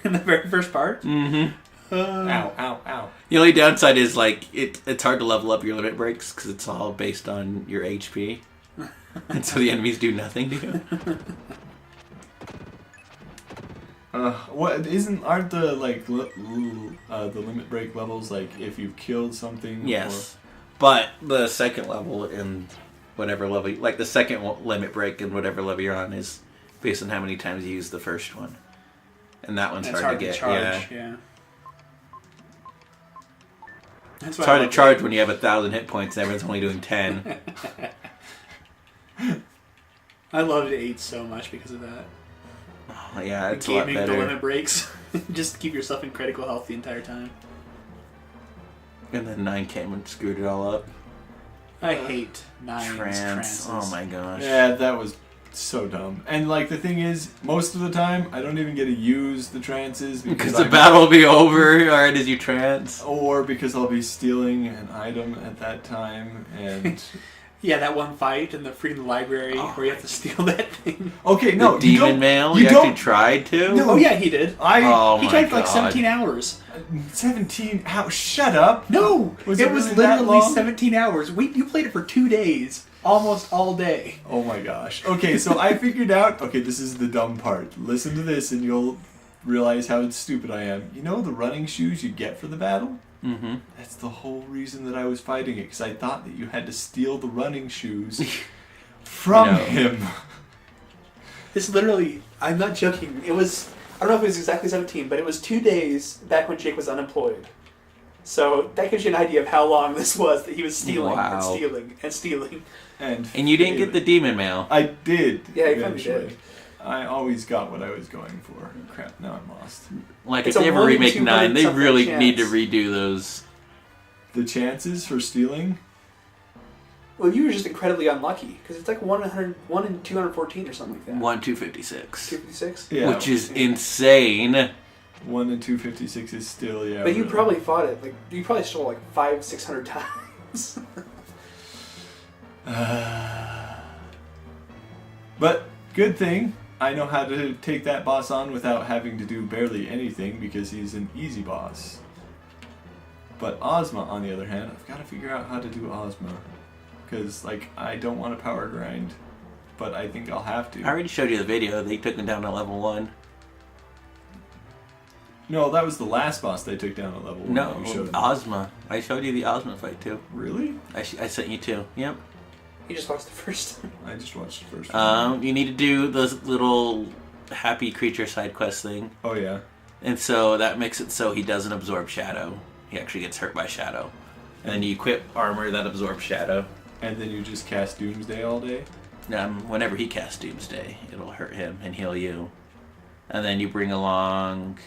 In the very first part? Mm-hmm. Ow, ow, ow. The only downside is like it's hard to level up your limit breaks because it's all based on your HP, and so the enemies do nothing to you. Aren't the like the limit break levels like if you've killed something? Yes, but the second level in whatever level, like the second limit break in whatever level you're on, is based on how many times you use the first one, and that one's It's hard to get. charge, Yeah, That's it's hard to charge when you have 1,000 hit points and everyone's only doing 10. I loved 8 so much because of that. Oh, yeah, it's a lot Gaming the better. limit breaks. Just keep yourself in critical health the entire time. And then 9 came and screwed it all up. I hate 9's Trance. trances. Oh my gosh. Yeah, that was so dumb. And like the thing is, most of the time I don't even get to use the trances Because the battle will be over right as you trance. or because I'll be stealing an item at that time. And Yeah, that one fight in the freaking library where you have to steal that thing. okay, no, The you demon don't. mail? You You actually don't. tried to? No. Oh yeah, he did. Oh He my tried for like God. 17 hours. 17. How? Shut up. No, Was it it was really that literally long? 17 hours. You played it for 2 days, almost all day. Oh my gosh. Okay, so I figured out. Okay, this is the dumb part. Listen to this, and you'll realize how stupid I am. You know the running shoes you get for the battle? Mm-hmm. That's the whole reason that I was fighting it, because I thought that you had to steal the running shoes from No. him. This literally, I'm not joking. It was, I don't know if it was exactly 17, but it was 2 days back when Jake was unemployed. So that gives you an idea of how long this was that he was stealing Wow. and stealing and stealing. And you didn't get the demon mail. I did. Yeah, you probably eventually. did. I always got what I was going for. Crap, now I'm lost. Like, It's if they a ever 1 in remake 9, they 200 really something need to chance. redo those. The chances for stealing? Well, you were just incredibly unlucky because it's like 1 in 214 or something like that. 1 256. 256. Yeah. Which is insane. 1 in 256 is still, yeah. But you really. probably fought it. Like you probably stole like 500-600 times. But good thing I know how to take that boss on without having to do barely anything because he's an easy boss. But Ozma, on the other hand, I've got to figure out how to do Ozma. Because, like, I don't want to power grind, but I think I'll have to. I already showed you the video. They took him down to level 1. No, that was the last boss they took down at level 1. No, that you showed me. Ozma. I showed you the Ozma fight too. Really? I sent you 2. Yep. You just watched the first. I just watched the first one. You need to do this little happy creature side quest thing. Oh, yeah. And so that makes it so he doesn't absorb shadow. He actually gets hurt by shadow. And then you equip armor that absorbs shadow. And then you just cast Doomsday all day? Whenever he casts Doomsday, it'll hurt him and heal you. And then you bring along...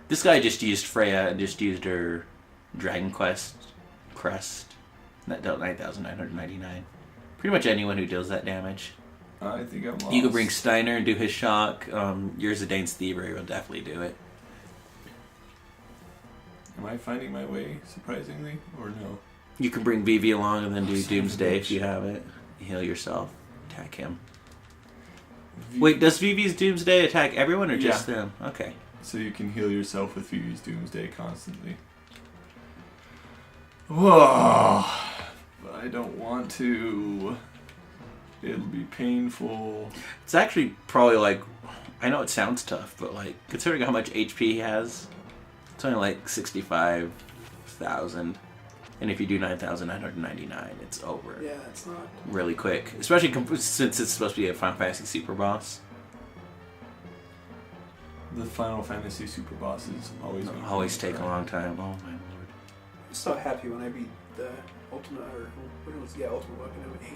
this guy just used Freya and just used her Dragon Quest crest. That dealt 9,999. Pretty much anyone who deals that damage. I think I'm lost. You could bring Steiner and do his shock. Yours Dane's Thievery will definitely do it. Am I finding my way, surprisingly, or no? You can bring Vivi along and then do son of a Doomsday if bitch. you have it. Heal yourself. Attack him. Wait, does Vivi's Doomsday attack everyone or just Yeah. them? Okay. So you can heal yourself with Vivi's Doomsday constantly. Whoa! But I don't want to. It'll be painful. It's actually probably like... I know it sounds tough, but like, considering how much HP he has, it's only like 65,000. And if you do 9,999, it's over. Yeah, it's not. Really quick. Especially since it's supposed to be a Final Fantasy Super Boss. The Final Fantasy super bosses Always take a long time. Oh my lord. I'm so happy when I beat the Ultimate, or what was Ultimate Weapon of 8.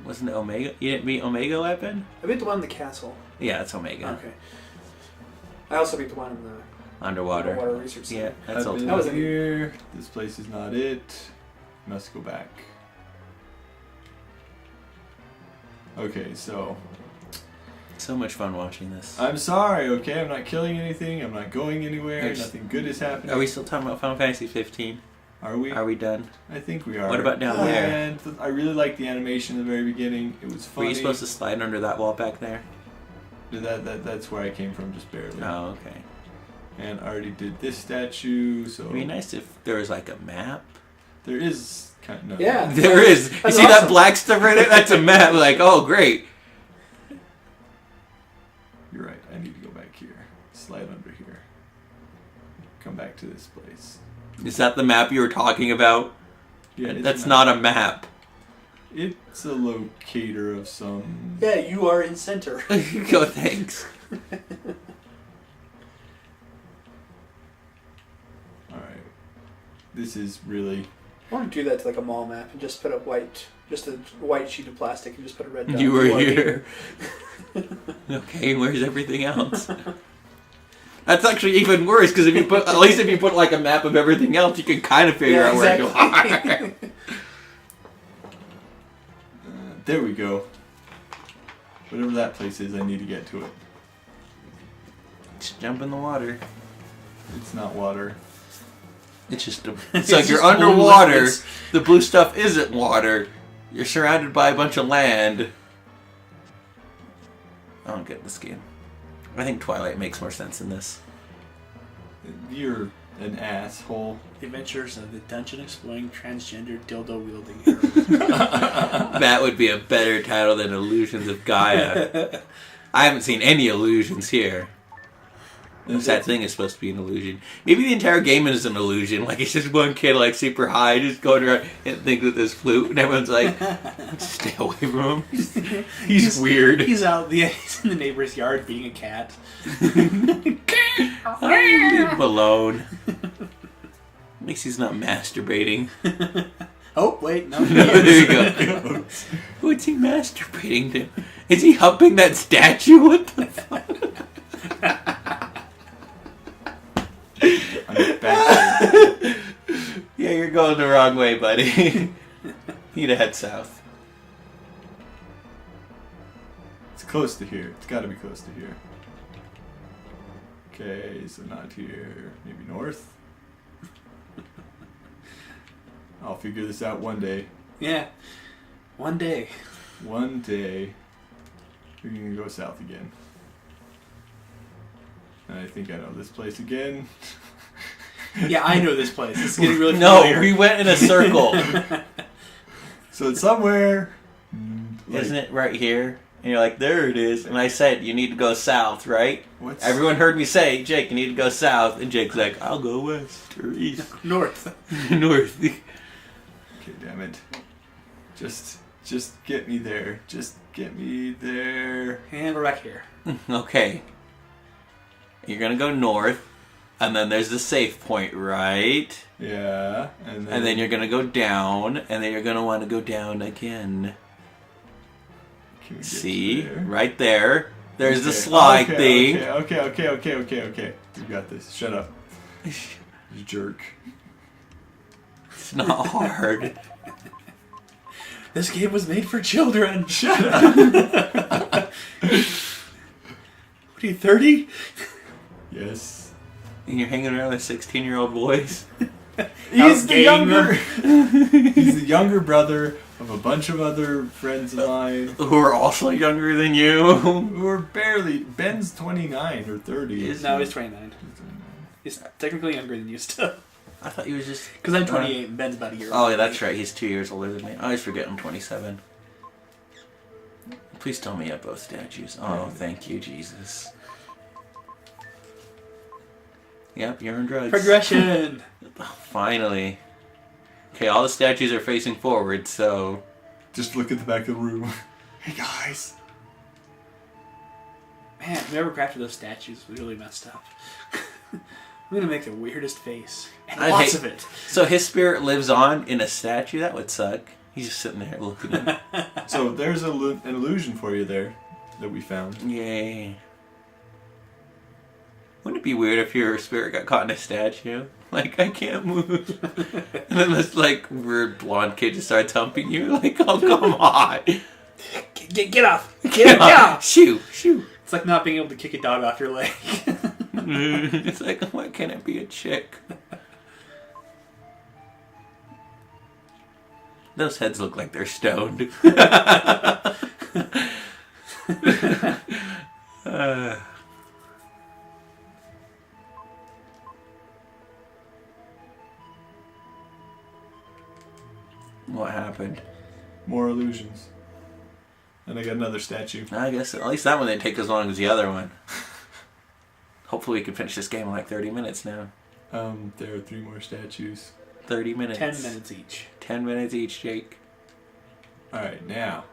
Wasn't it Omega? You didn't beat Omega Weapon? I beat the one in the castle. Yeah, it's Omega. Okay. I also beat the one in the Underwater. research Yeah, center. that's I've been Ultimate. here. This place is not it. Must go back. Okay, so So much fun watching this. I'm sorry. Okay, I'm not killing anything. I'm not going anywhere. There's- Nothing good is happening. Are we still talking about Final Fantasy 15? Are we? Are we done? I think we are. What about down there? And I really liked the animation in the very beginning. It was funny. Were you supposed to slide under that wall back there? That's where I came from, just barely. Oh, okay. And I already did this statue, so It'd be nice if there was like a map. there is kind of Yeah. There is. You That's see that awesome. black stuff right there? That's a map. Like, oh, great. You're right. I need to go back here. Slide under here. Come back to this place. Is that the map you were talking about? Yeah, it's That's a not a map. It's a locator of some. Yeah, you are in center. Go, thanks. All right. This is really. I want to do that to like a mall map and just put a white sheet of plastic and just put a red dot. You were are here. Okay, where's everything else? That's actually even worse because if you put, at least if you put like a map of everything else, you can kind of figure Yeah, out where exactly. you are. There we go. Whatever that place is, I need to get to it. Just jump in the water. It's not water. It's just it's It's like you're just blue underwater. liquids. The blue stuff isn't water. You're surrounded by a bunch of land. I don't get this game. I think Twilight makes more sense than this. You're an asshole. The Adventures of the Dungeon Exploring Transgender Dildo Wielding. That would be a better title than Illusions of Gaia. I haven't seen any illusions here. That thing is supposed to be an illusion. Maybe the entire game is an illusion. Like, it's just one kid, like, super high, just going around and thinks with this flute, and everyone's like, stay away from him. He's weird. He's he's in the neighbor's yard being a cat. Leave him alone. At least he's not masturbating. Oh, wait, no. No, there you go. What's he masturbating to? Is he humping that statue? What the fuck? Yeah, you're going the wrong way, buddy. You need to head south. It's close to here. It's got to be close to here. Okay, so not here. Maybe north? I'll figure this out one day. Yeah. One day. One day, we're going to go south again. And I think I know this place again. Yeah, I know this place. It's getting really No, familiar. we went in a circle. So it's somewhere... Isn't it right here? And you're like, there it is. And I said, you need to go south, right? What's... Everyone heard me say, Jake, you need to go south. And Jake's like, I'll go west or east. North. North. Okay, damn it. Just get me there. Just get me there. And we're back here. Okay. You're going to go north. And then there's the safe point, right? Yeah. And then you're going to go down. And then you're going to want to go down again. Can we get See? there? Right there. There's the Okay, slide okay, thing. Okay. You got this. Shut up. You jerk. It's not hard. This game was made for children. Shut up. What are you, 30? Yes. And you're hanging around with 16-year-old boys. He's the Outgaying younger. them. He's the younger brother of a bunch of other friends of mine Who are also younger than you. who are barely. Ben's 29 or 30. No, he's 29. He's technically younger than you still. I thought he was just... Because I'm 28 and Ben's about a year Oh, older yeah, than that's me. right. He's 2 years older than me. I always forget I'm 27. Please tell me you have both statues. Oh, thank you, Jesus. Yep, you're on drugs. Progression. Finally. Okay, all the statues are facing forward, so... Just look at the back of the room. Hey guys. Man, whoever crafted those statues was really messed up. I'm gonna make the weirdest face. And I'd lots hate- of it. So his spirit lives on in a statue? That would suck. He's just sitting there looking at it. So there's an illusion for you there that we found. Yay. Wouldn't it be weird if your spirit got caught in a statue? Like, I can't move. And then this, like, weird blonde kid just starts humping you. Like, oh, come on. Get off! Get off! Shoo. It's like not being able to kick a dog off your leg. It's like, why can't it be a chick? Those heads look like they're stoned. What happened? More illusions. And I got another statue. I guess at least that one didn't take as long as the other one. Hopefully we can finish this game in like 30 minutes now. There are 3 more statues. 30 minutes. 10 minutes each. 10 minutes each, Jake. Alright, now.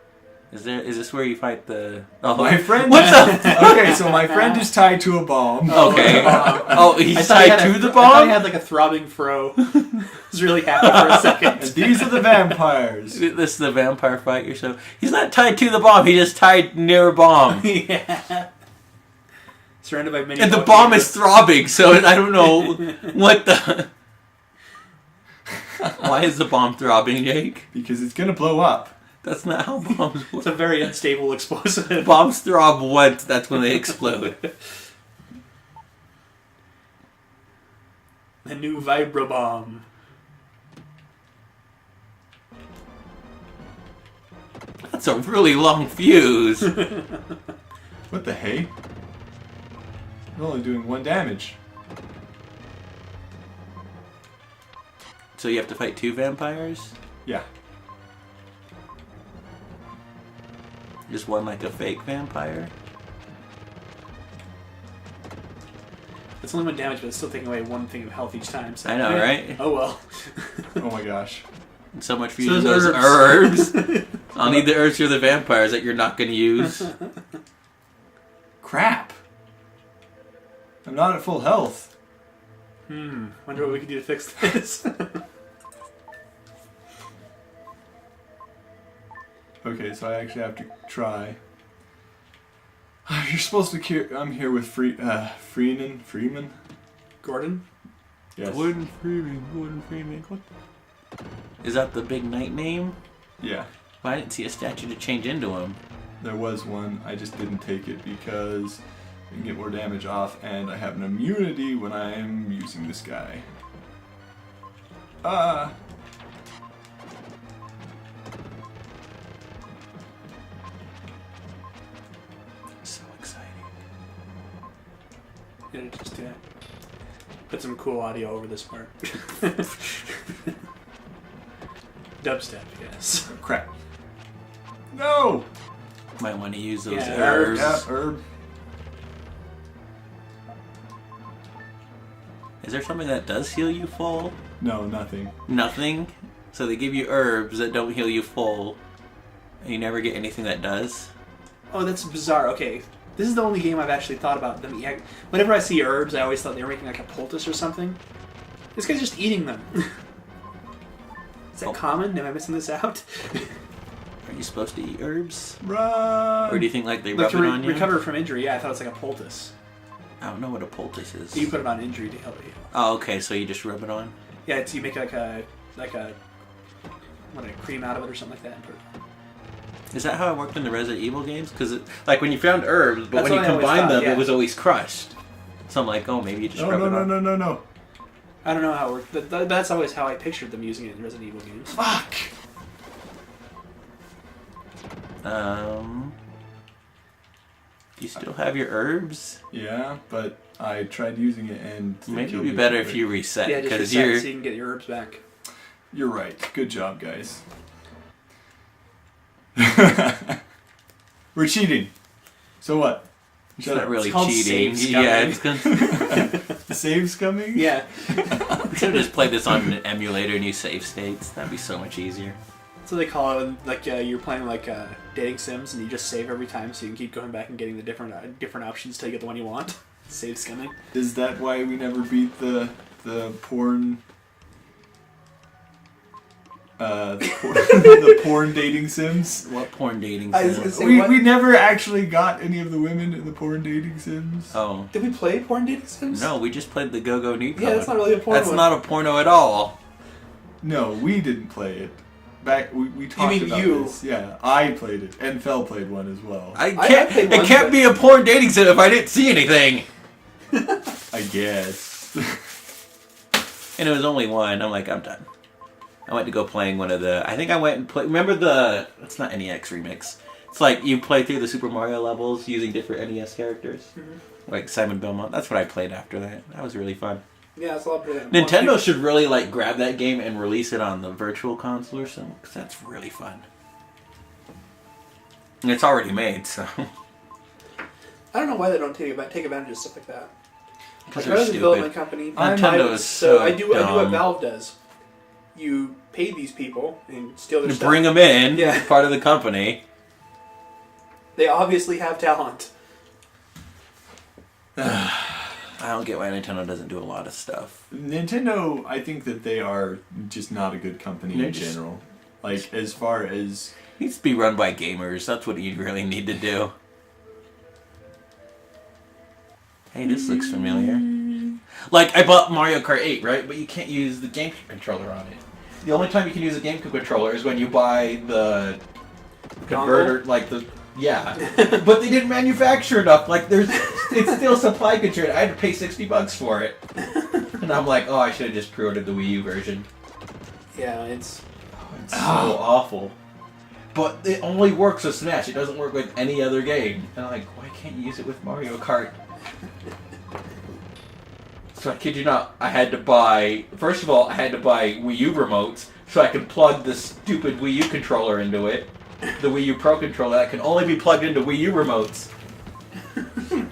Is this where you fight the... Oh, My friend... What's up? Okay, so my friend is tied to a bomb. Okay. Oh, he's I thought he tied had to the I thought bomb? he had like a throbbing fro. I was really happy for a And second. these are the vampires. This is the vampire fight yourself. He's not tied to the bomb, he just tied near a bomb. Yeah. Surrounded by many. And the bomb is throbbing, so I don't know what the... Why is the bomb throbbing, Jake? Because it's gonna blow up. That's not how bombs It's work. a very unstable explosive. Bombs throb once, that's when they explode. The new vibro bomb. That's a really long fuse. What the hey? I'm only doing 1 damage. So you have to fight 2 vampires? Yeah. Just one like a fake vampire? It's only 1 damage, but it's still taking away 1 thing of health each time. So I know, right? Oh well. Oh my gosh. So much for So using those those herbs. herbs. I'll need the herbs for the vampires that you're not going to use. Crap. I'm not at full health. Wonder what we can do to fix this. Okay, so I actually have to try. You're supposed to. I'm here with Freeman. Gordon? Yes. Gordon Freeman. What? Is that the big knight name? Yeah. Well, I didn't see a statue to change into him. There was one. I just didn't take it because I can get more damage off, and I have an immunity when I'm using this guy. So exciting. Yeah, just put some cool audio over this part. Dubstep, yes. Crap. No! Might want to use those Yeah, herbs. Yeah, herb. Is there something that does heal you full? No, nothing. Nothing? So they give you herbs that don't heal you full, and you never get anything that does? Oh, that's bizarre. Okay, this is the only game I've actually thought about them. Whenever I see herbs, I always thought they were making like a poultice or something. This guy's just eating them. Is that common? Am I missing this out? Are you supposed to eat herbs? Run! Or do you think like they Like rub to it on you? recover from injury, yeah, I thought it was like a poultice. I don't know what a poultice is. So you put it on injury to help you. Oh, okay, so you just rub it on? Yeah, it's, you make like a cream out of it or something like that. And put it on. Is that how it worked in the Resident Evil games? Because like when you found herbs, but That's when you what I always combined thought, them, yeah. it was always crushed. So I'm like, oh, maybe you just rub it on. No. I don't know how it worked. That's always how I pictured them using it in Resident Evil games. Fuck! Do you still have your herbs? Yeah, but I tried using it and... Maybe it'd be better if you reset. Yeah, just Because reset you're... so you can get your herbs back. You're right. Good job, guys. We're cheating. So what? It's not really It's called cheating. save Yeah, scumming. it's gonna... The save's coming? Yeah. We should have just played this on an emulator and use save states. That'd be so much easier. So they call it like you're playing like dating sims, and you just save every time, so you can keep going back and getting the different options till you get the one you want. Save scumming. Is that why we never beat the porn... the porn dating sims? What porn dating I was sim? gonna say- We never actually got any of the women in the porn dating sims. Oh. Did we play porn dating sims? No, we just played the Go-Go Nude Yeah, that's Code. not really a porn That's one. not a porno at all. No, we didn't play it. We talked mean about you? this. Yeah, I played it, and Fel played one as well. I I can't. played It one, can't but- be a porn dating sim if I didn't see anything. I guess. And it was only one. I'm like, I'm done. I went to go playing one of the... I think I went and played... Remember the... It's not NEX Remix. It's like you play through the Super Mario levels using different NES characters. Mm-hmm. Like Simon Belmont. That's what I played after that. That was really fun. Yeah, it's a lot better. Nintendo should really like grab that game and release it on the Virtual Console or something. Because that's really fun. And it's already made, so... I don't know why they don't take advantage of stuff like that. Because Like, they're as a stupid. development company, Nintendo is so I do what dumb. Valve does. You pay these people and steal their To stuff. bring them in, Yeah. part of the company. They obviously have talent. I don't get why Nintendo doesn't do a lot of stuff. Nintendo, I think that they are just not a good company They're in just- general. Like, as far as... It needs to be run by gamers. That's what you really need to do. Hey, this looks familiar. Like, I bought Mario Kart 8, right? But you can't use the GameCube controller on it. The only time you can use a GameCube controller is when you buy the converter, like the... Yeah. But they didn't manufacture enough. Like, it's still supply constrained. I had to pay $60 for it. And I'm like, oh, I should have just pre-ordered the Wii U version. Yeah, it's... It's so awful. But it only works with Smash. It doesn't work with any other game. And I'm like, why can't you use it with Mario Kart? So I kid you not, I had to buy... First of all, I had to buy Wii U remotes so I could plug the stupid Wii U controller into it. The Wii U Pro controller that can only be plugged into Wii U remotes.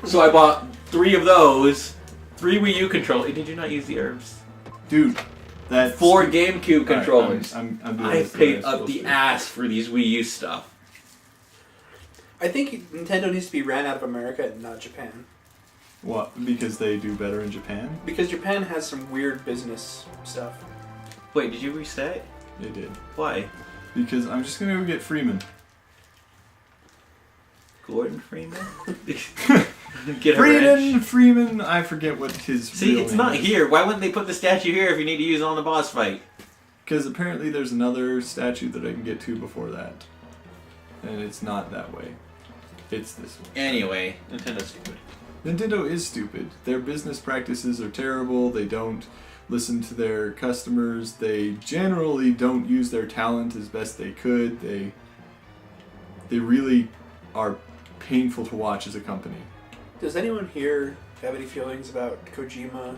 So I bought 3 of those. 3 Wii U controllers. Did you not use the herbs? Dude, that's... 4 GameCube Alright, controllers. I'm doing I this the way paid I'm up supposed the to. ass for these Wii U stuff. I think Nintendo needs to be ran out of America and not Japan. What? Because they do better in Japan? Because Japan has some weird business stuff. Wait, did you reset? They did. Why? Because I'm just gonna go get Freeman. Gordon Freeman? Get a wrench. Freeman, I forget what his See, real it's name not is. here. Why wouldn't they put the statue here if you need to use it on the boss fight? Because apparently there's another statue that I can get to before that. And it's not that way. It's this one. Anyway, Nintendo's stupid. Nintendo is stupid. Their business practices are terrible. They don't listen to their customers. They generally don't use their talent as best they could. They really are painful to watch as a company. Does anyone here have any feelings about Kojima?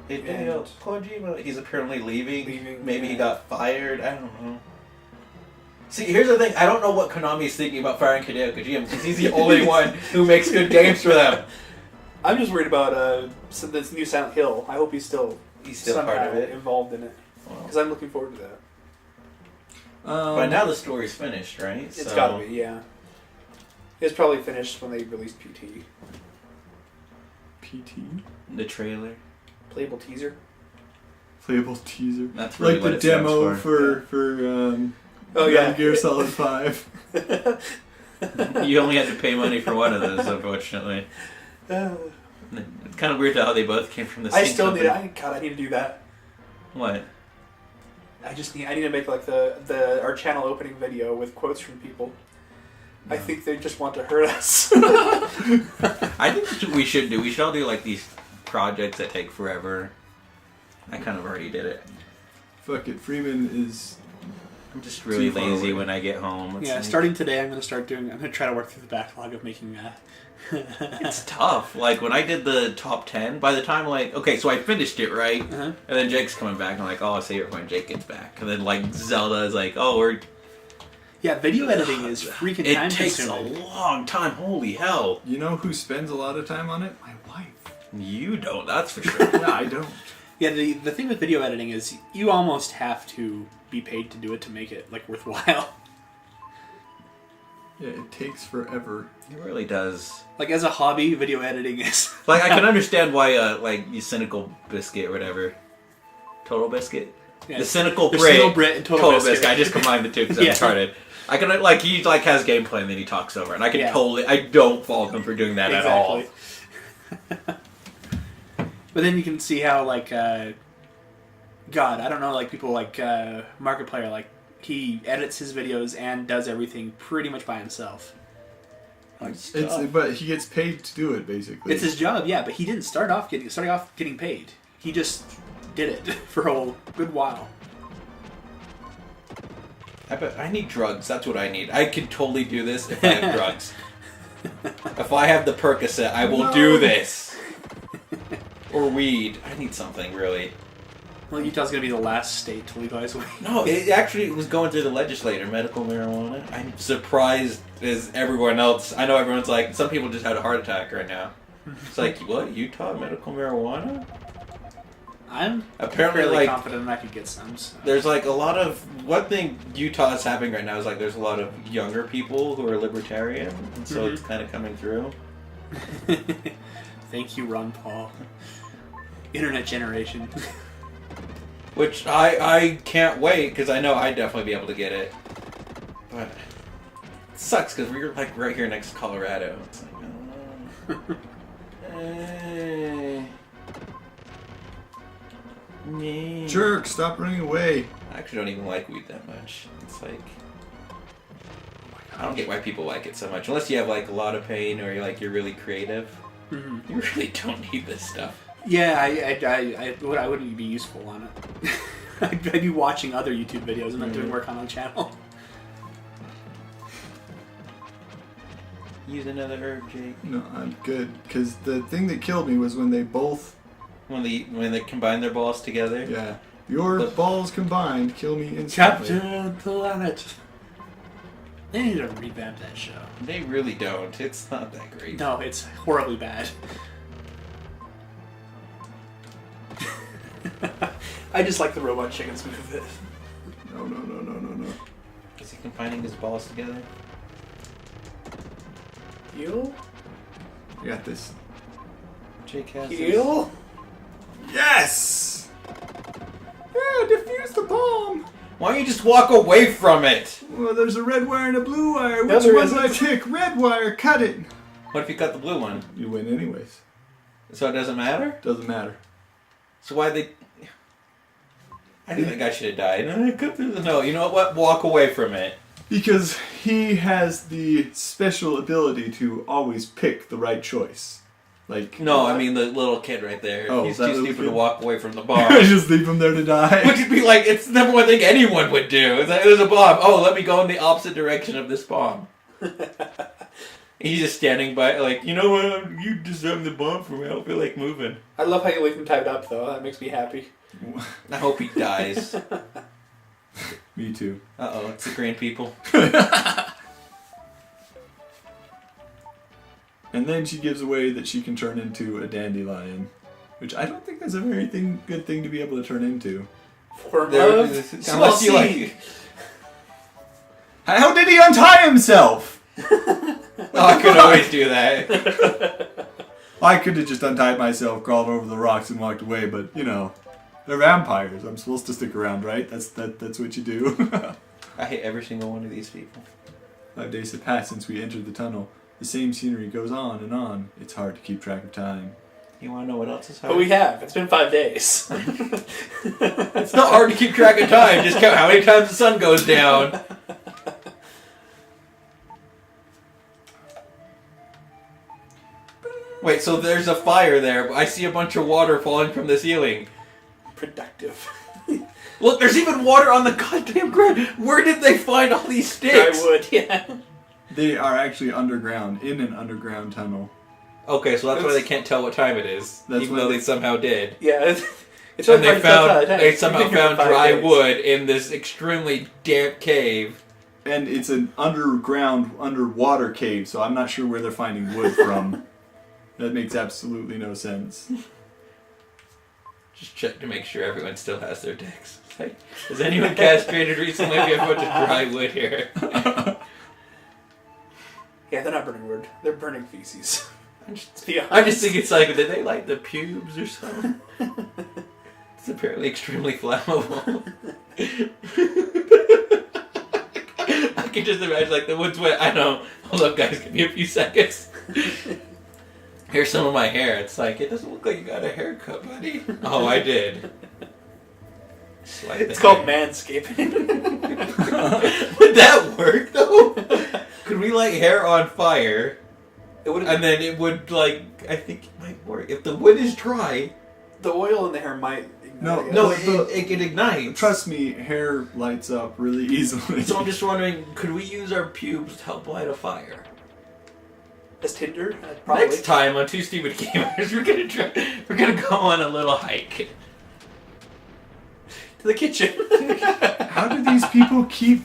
Kojima, he's apparently leaving. Maybe he yeah. got fired. I don't know. See, here's the thing. I don't know what Konami's thinking about firing Hideo Kojima because he's the only one who makes good games for them. I'm just worried about this new Silent Hill. I hope he's still part of it. involved in it. Because I'm looking forward to that. By now the story's finished, right? It's gotta be, yeah. It's probably finished when they released PT. PT? The trailer. Playable teaser. Playable teaser. That's really like what the it stands demo for. for Oh yeah, Metal Gear Solid 5. You only had to pay money for one of those, unfortunately. It's kind of weird how they both came from the same I still company. I need to do that. What? I need to make like our channel opening video with quotes from people. I think they just want to hurt us. I think that's what we should do. We should all do like these projects that take forever. I kind of already did it. Fuck it, Freeman is... I'm just really Too far lazy away. when I get home. It's Yeah, like- starting today, I'm gonna try to work through the backlog of making It's tough. Like when I did the top 10, by the time so I finished it, right? Uh-huh. And then Jake's coming back and I'm like, oh, I'll save it when Jake gets back. And then like Zelda is like, oh, Yeah, video editing is freaking time it takes consuming. a long time. Holy hell. You know who spends a lot of time on it? My wife. You don't, that's for sure. No, I don't. Yeah, the thing with video editing is you almost have to be paid to do it to make it like worthwhile. Yeah, it takes forever. It really does. Like as a hobby, video editing is Like I can understand why like you Cynical Biscuit or whatever. Total Biscuit? yeah, The Cynical there's Brit. Cynical Brit and Total Biscuit. I just combined the two because Yeah. I'm retarded. I can like he like has gameplay and then he talks over, and I can Yeah. I don't fault him for doing that at all. But then you can see how like God, I don't know, like people like Markiplier, like he edits his videos and does everything pretty much by himself. Like, But he gets paid to do it, basically. it's his job, yeah. But he didn't start off getting paid. He just did it for a good while. I need drugs. That's what I need. I can totally do this if I have drugs. If I have the Percocet, I will do this. Or weed. I need something, really. Well, Utah's gonna be the last state to legalize weed. No, it actually was going through the legislature, medical marijuana. I'm surprised as everyone else. I know everyone's like, some people just had a heart attack right now. It's like, what? Utah medical marijuana? I'm Apparently, fairly like, confident I could get some. So. there's like a lot of... One thing Utah is having right now is like there's a lot of younger people who are libertarian, and so it's kind of coming through. Thank you, Ron Paul. Internet generation. Which I can't wait, because I know I'd definitely be able to get it. But it sucks, because we're like right here next to Colorado. It's like, Jerk, stop running away. I actually don't even like weed that much. It's like... I don't get why people like it so much. Unless you have like a lot of pain or you're really creative. Mm-hmm. You really don't need this stuff. Yeah, I wouldn't be useful on it. I'd be watching other YouTube videos and not doing work on my channel. Use another herb, Jake. No, I'm good. Because the thing that killed me was when they both... When they combine their balls together. Yeah. Your balls combined kill me instantly. Captain Planet. They need to revamp that show. They really don't. It's not that great. No, it's horribly bad. I just like the robot chickens move it. No. Is he combining his balls together? You? I got this. Jake has Heal? Yes! Yeah, defuse the bomb! Why don't you just walk away from it? Well, there's a red wire and a blue wire. No, Which there one do I isn't. pick? Red wire, cut it! What if you cut the blue one? You win anyways. So it doesn't matter? Doesn't matter. So why they... I think that guy should have died. No, you know what? Walk away from it. Because he has the special ability to always pick the right choice. Like... No, I mean the little kid right there. Oh, He's that too little stupid kid? to walk away from the bomb. Just leave him there to die. Which would be like, it's the number one thing anyone would do. It's like, there's a bomb. Oh, let me go in the opposite direction of this bomb. He's just standing by, like, you know what? You disarmed the bomb for me. I don't feel like moving. I love how you leave him tied up, though. That makes me happy. I hope he dies. Me too. Uh-oh, it's the green people. And then she gives away that she can turn into a dandelion. Which I don't think that's a very good thing to be able to turn into. For There- love, unless you seed. like... How did he untie himself? Oh, I could always do that. I could have just untied myself, crawled over the rocks, and walked away. But you know, they're vampires. I'm supposed to stick around, right? That's what you do. I hate every single one of these people. 5 days have passed since we entered the tunnel. The same scenery goes on and on. It's hard to keep track of time. You want to know what else is hard? But we have. It's been 5 days. It's not hard to keep track of time. Just count how many times the sun goes down. Wait, so there's a fire there, but I see a bunch of water falling from the ceiling. Productive. Look, there's even water on the goddamn ground. Where did they find all these sticks? Dry wood, yeah. They are actually underground, in an underground tunnel. Okay, so that's why they can't tell what time it is, That's even why though they- they somehow did. Yeah, it's And really hard to tell they somehow You've been here found for 5 dry days. wood in this extremely damp cave. And it's an underwater cave, so I'm not sure where they're finding wood from. That makes absolutely no sense. Just check to make sure everyone still has their dicks. Like, has anyone castrated recently? We have a bunch of dry wood here. Yeah, they're not burning wood. They're burning feces. I just think it's like, did they light the pubes or something? It's apparently extremely flammable. I can just imagine like the wood's wet. I know. Hold up, guys. Give me a few seconds. Here's some of my hair. It's like, it doesn't look like you got a haircut, buddy. Oh, I did. It's called manscaping. Would that work though? Could we light hair on fire? It would. And then it would, like, I think it might work. If the wood is dry... The oil in the hair might... No, No, it ignites. Trust me, hair lights up really easily. So I'm just wondering, could we use our pubes to help light a fire? As Tinder? Probably. Next time on Two Stupid Gamers, we're gonna go on a little hike. To the kitchen. How do these people keep...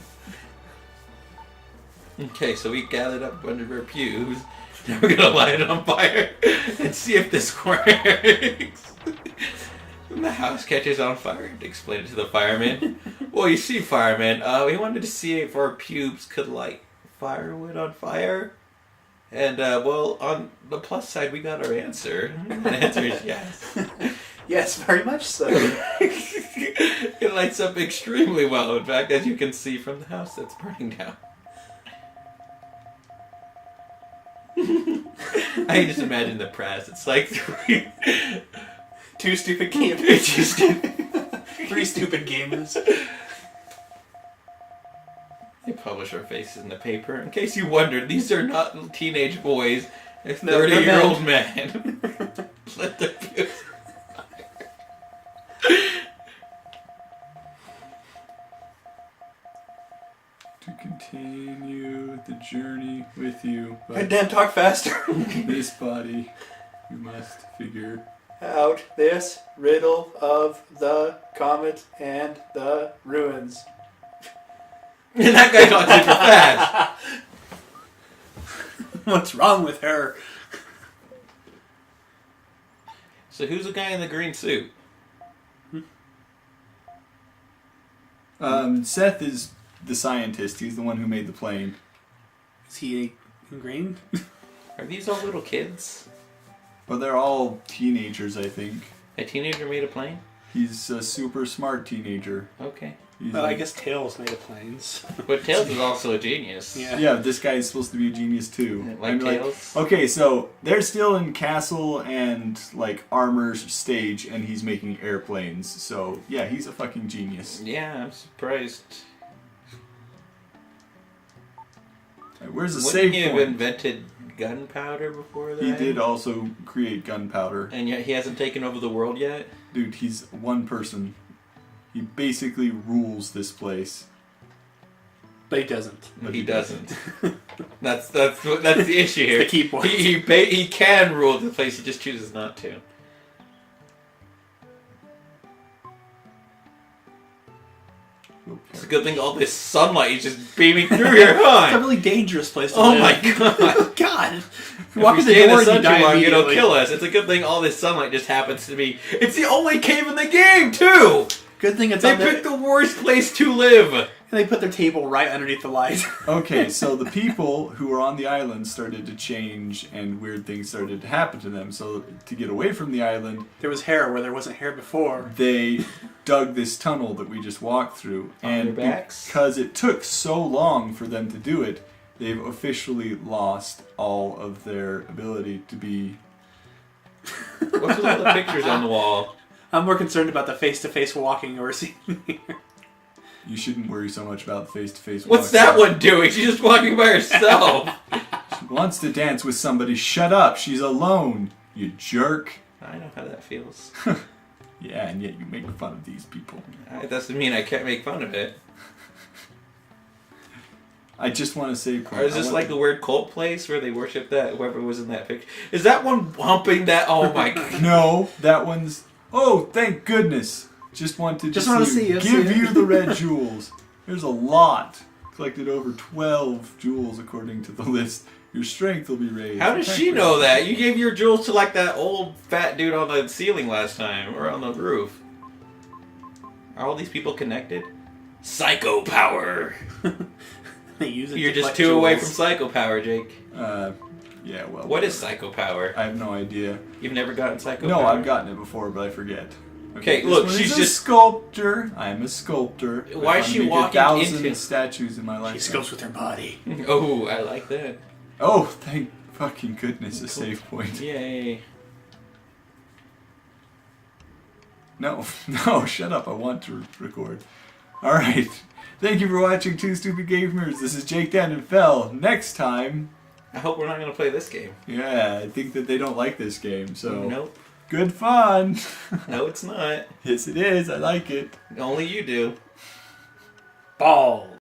Okay, so we gathered up a bunch of our pubes. Now we're gonna light it on fire and see if this works. When the house catches on fire, to explain it to the fireman. Well, you see, fireman, we wanted to see if our pubes could light firewood on fire. And, well, on the plus side, we got our answer. The answer is yes. Yes, very much so. It lights up extremely well, in fact, as you can see from the house that's burning down. I can just imagine the press. It's like Two stupid gamers. 3 stupid gamers. They publish our faces in the paper. In case you wondered, these are not teenage boys. They're No, they're 30-year-old men. Let their views... To continue the journey with you, but Goddamn, talk faster. this body, you must figure... Out this riddle of the comet and the ruins. And that guy talks super fast. What's wrong with her? So who's the guy in the green suit? Seth is the scientist. He's the one who made the plane. Is he in green? Are these all little kids? But they're all teenagers, I think. A teenager made a plane? He's a super smart teenager. Okay. Well, I guess Tails made of planes. But Tails is also a genius. Yeah, this guy is supposed to be a genius too. Like Tails? Okay, so they're still in castle and like armor stage, and he's making airplanes. So yeah, he's a fucking genius. Yeah, I'm surprised. Right, where's the Wouldn't save he have point? invented gunpowder before that? He did also create gunpowder. And yet he hasn't taken over the world yet? Dude, he's one person. He basically rules this place. But he doesn't. But he doesn't. That's the issue here. The key point. He can rule the place, he just chooses not to. It's a good thing all this sunlight is just beaming through here, It's a huh? really dangerous place to Oh live. my god. God. If Walk we in the stay in door the sun and you too die long, it'll immediately. kill us. It's a good thing all this sunlight just happens to be... It's the only cave in the game, too! Good thing it's They on there. picked the worst place to live! And they put their table right underneath the light. Okay, so the people who were on the island started to change, and weird things started to happen to them. So to get away from the island, There was hair where there wasn't hair before. they dug this tunnel that we just walked through. On And their backs? because it took so long for them to do it, they've officially lost all of their ability to be... What's with all the pictures on the wall? I'm more concerned about the face-to-face walking we're seeing here. You shouldn't worry so much about the face-to-face What's walking. that one doing? She's just walking by herself. She wants to dance with somebody. Shut up. She's alone. You jerk. I know how that feels. Yeah, and yet you make fun of these people. That doesn't mean I can't make fun of it. I just want to say... Or is this like the weird cult place where they worship that, whoever was in that picture? Is that one humping that? Oh my god. No, that one's... Oh, thank goodness. Just wanted to give you the red jewels. There's a lot. Collected over 12 jewels according to the list. Your strength will be raised. How does she know that? You gave your jewels to like that old fat dude on the ceiling last time, or on the roof. Are all these people connected? Psycho power! They use it You're to just collect 2 away from jewels. psycho power, Jake. Yeah, well... What is psycho power? I have no idea. You've never gotten psycho No, power? I've gotten it before, but I forget. Okay, this look, one she's is just... a sculptor. I'm a sculptor. Why is she walking 1,000 into... statues in my life. She scopes with her body. Oh, I like that. Oh, thank fucking goodness, a save point. Yay. No, no, shut up. I want to record. Alright. Thank you for watching Two Stupid Gamers. This is Jake Dan and Fell. Next time... I hope we're not going to play this game. Yeah, I think that they don't like this game, so... Nope. Good fun! No, it's not. Yes, it is. I like it. Only you do. Balls.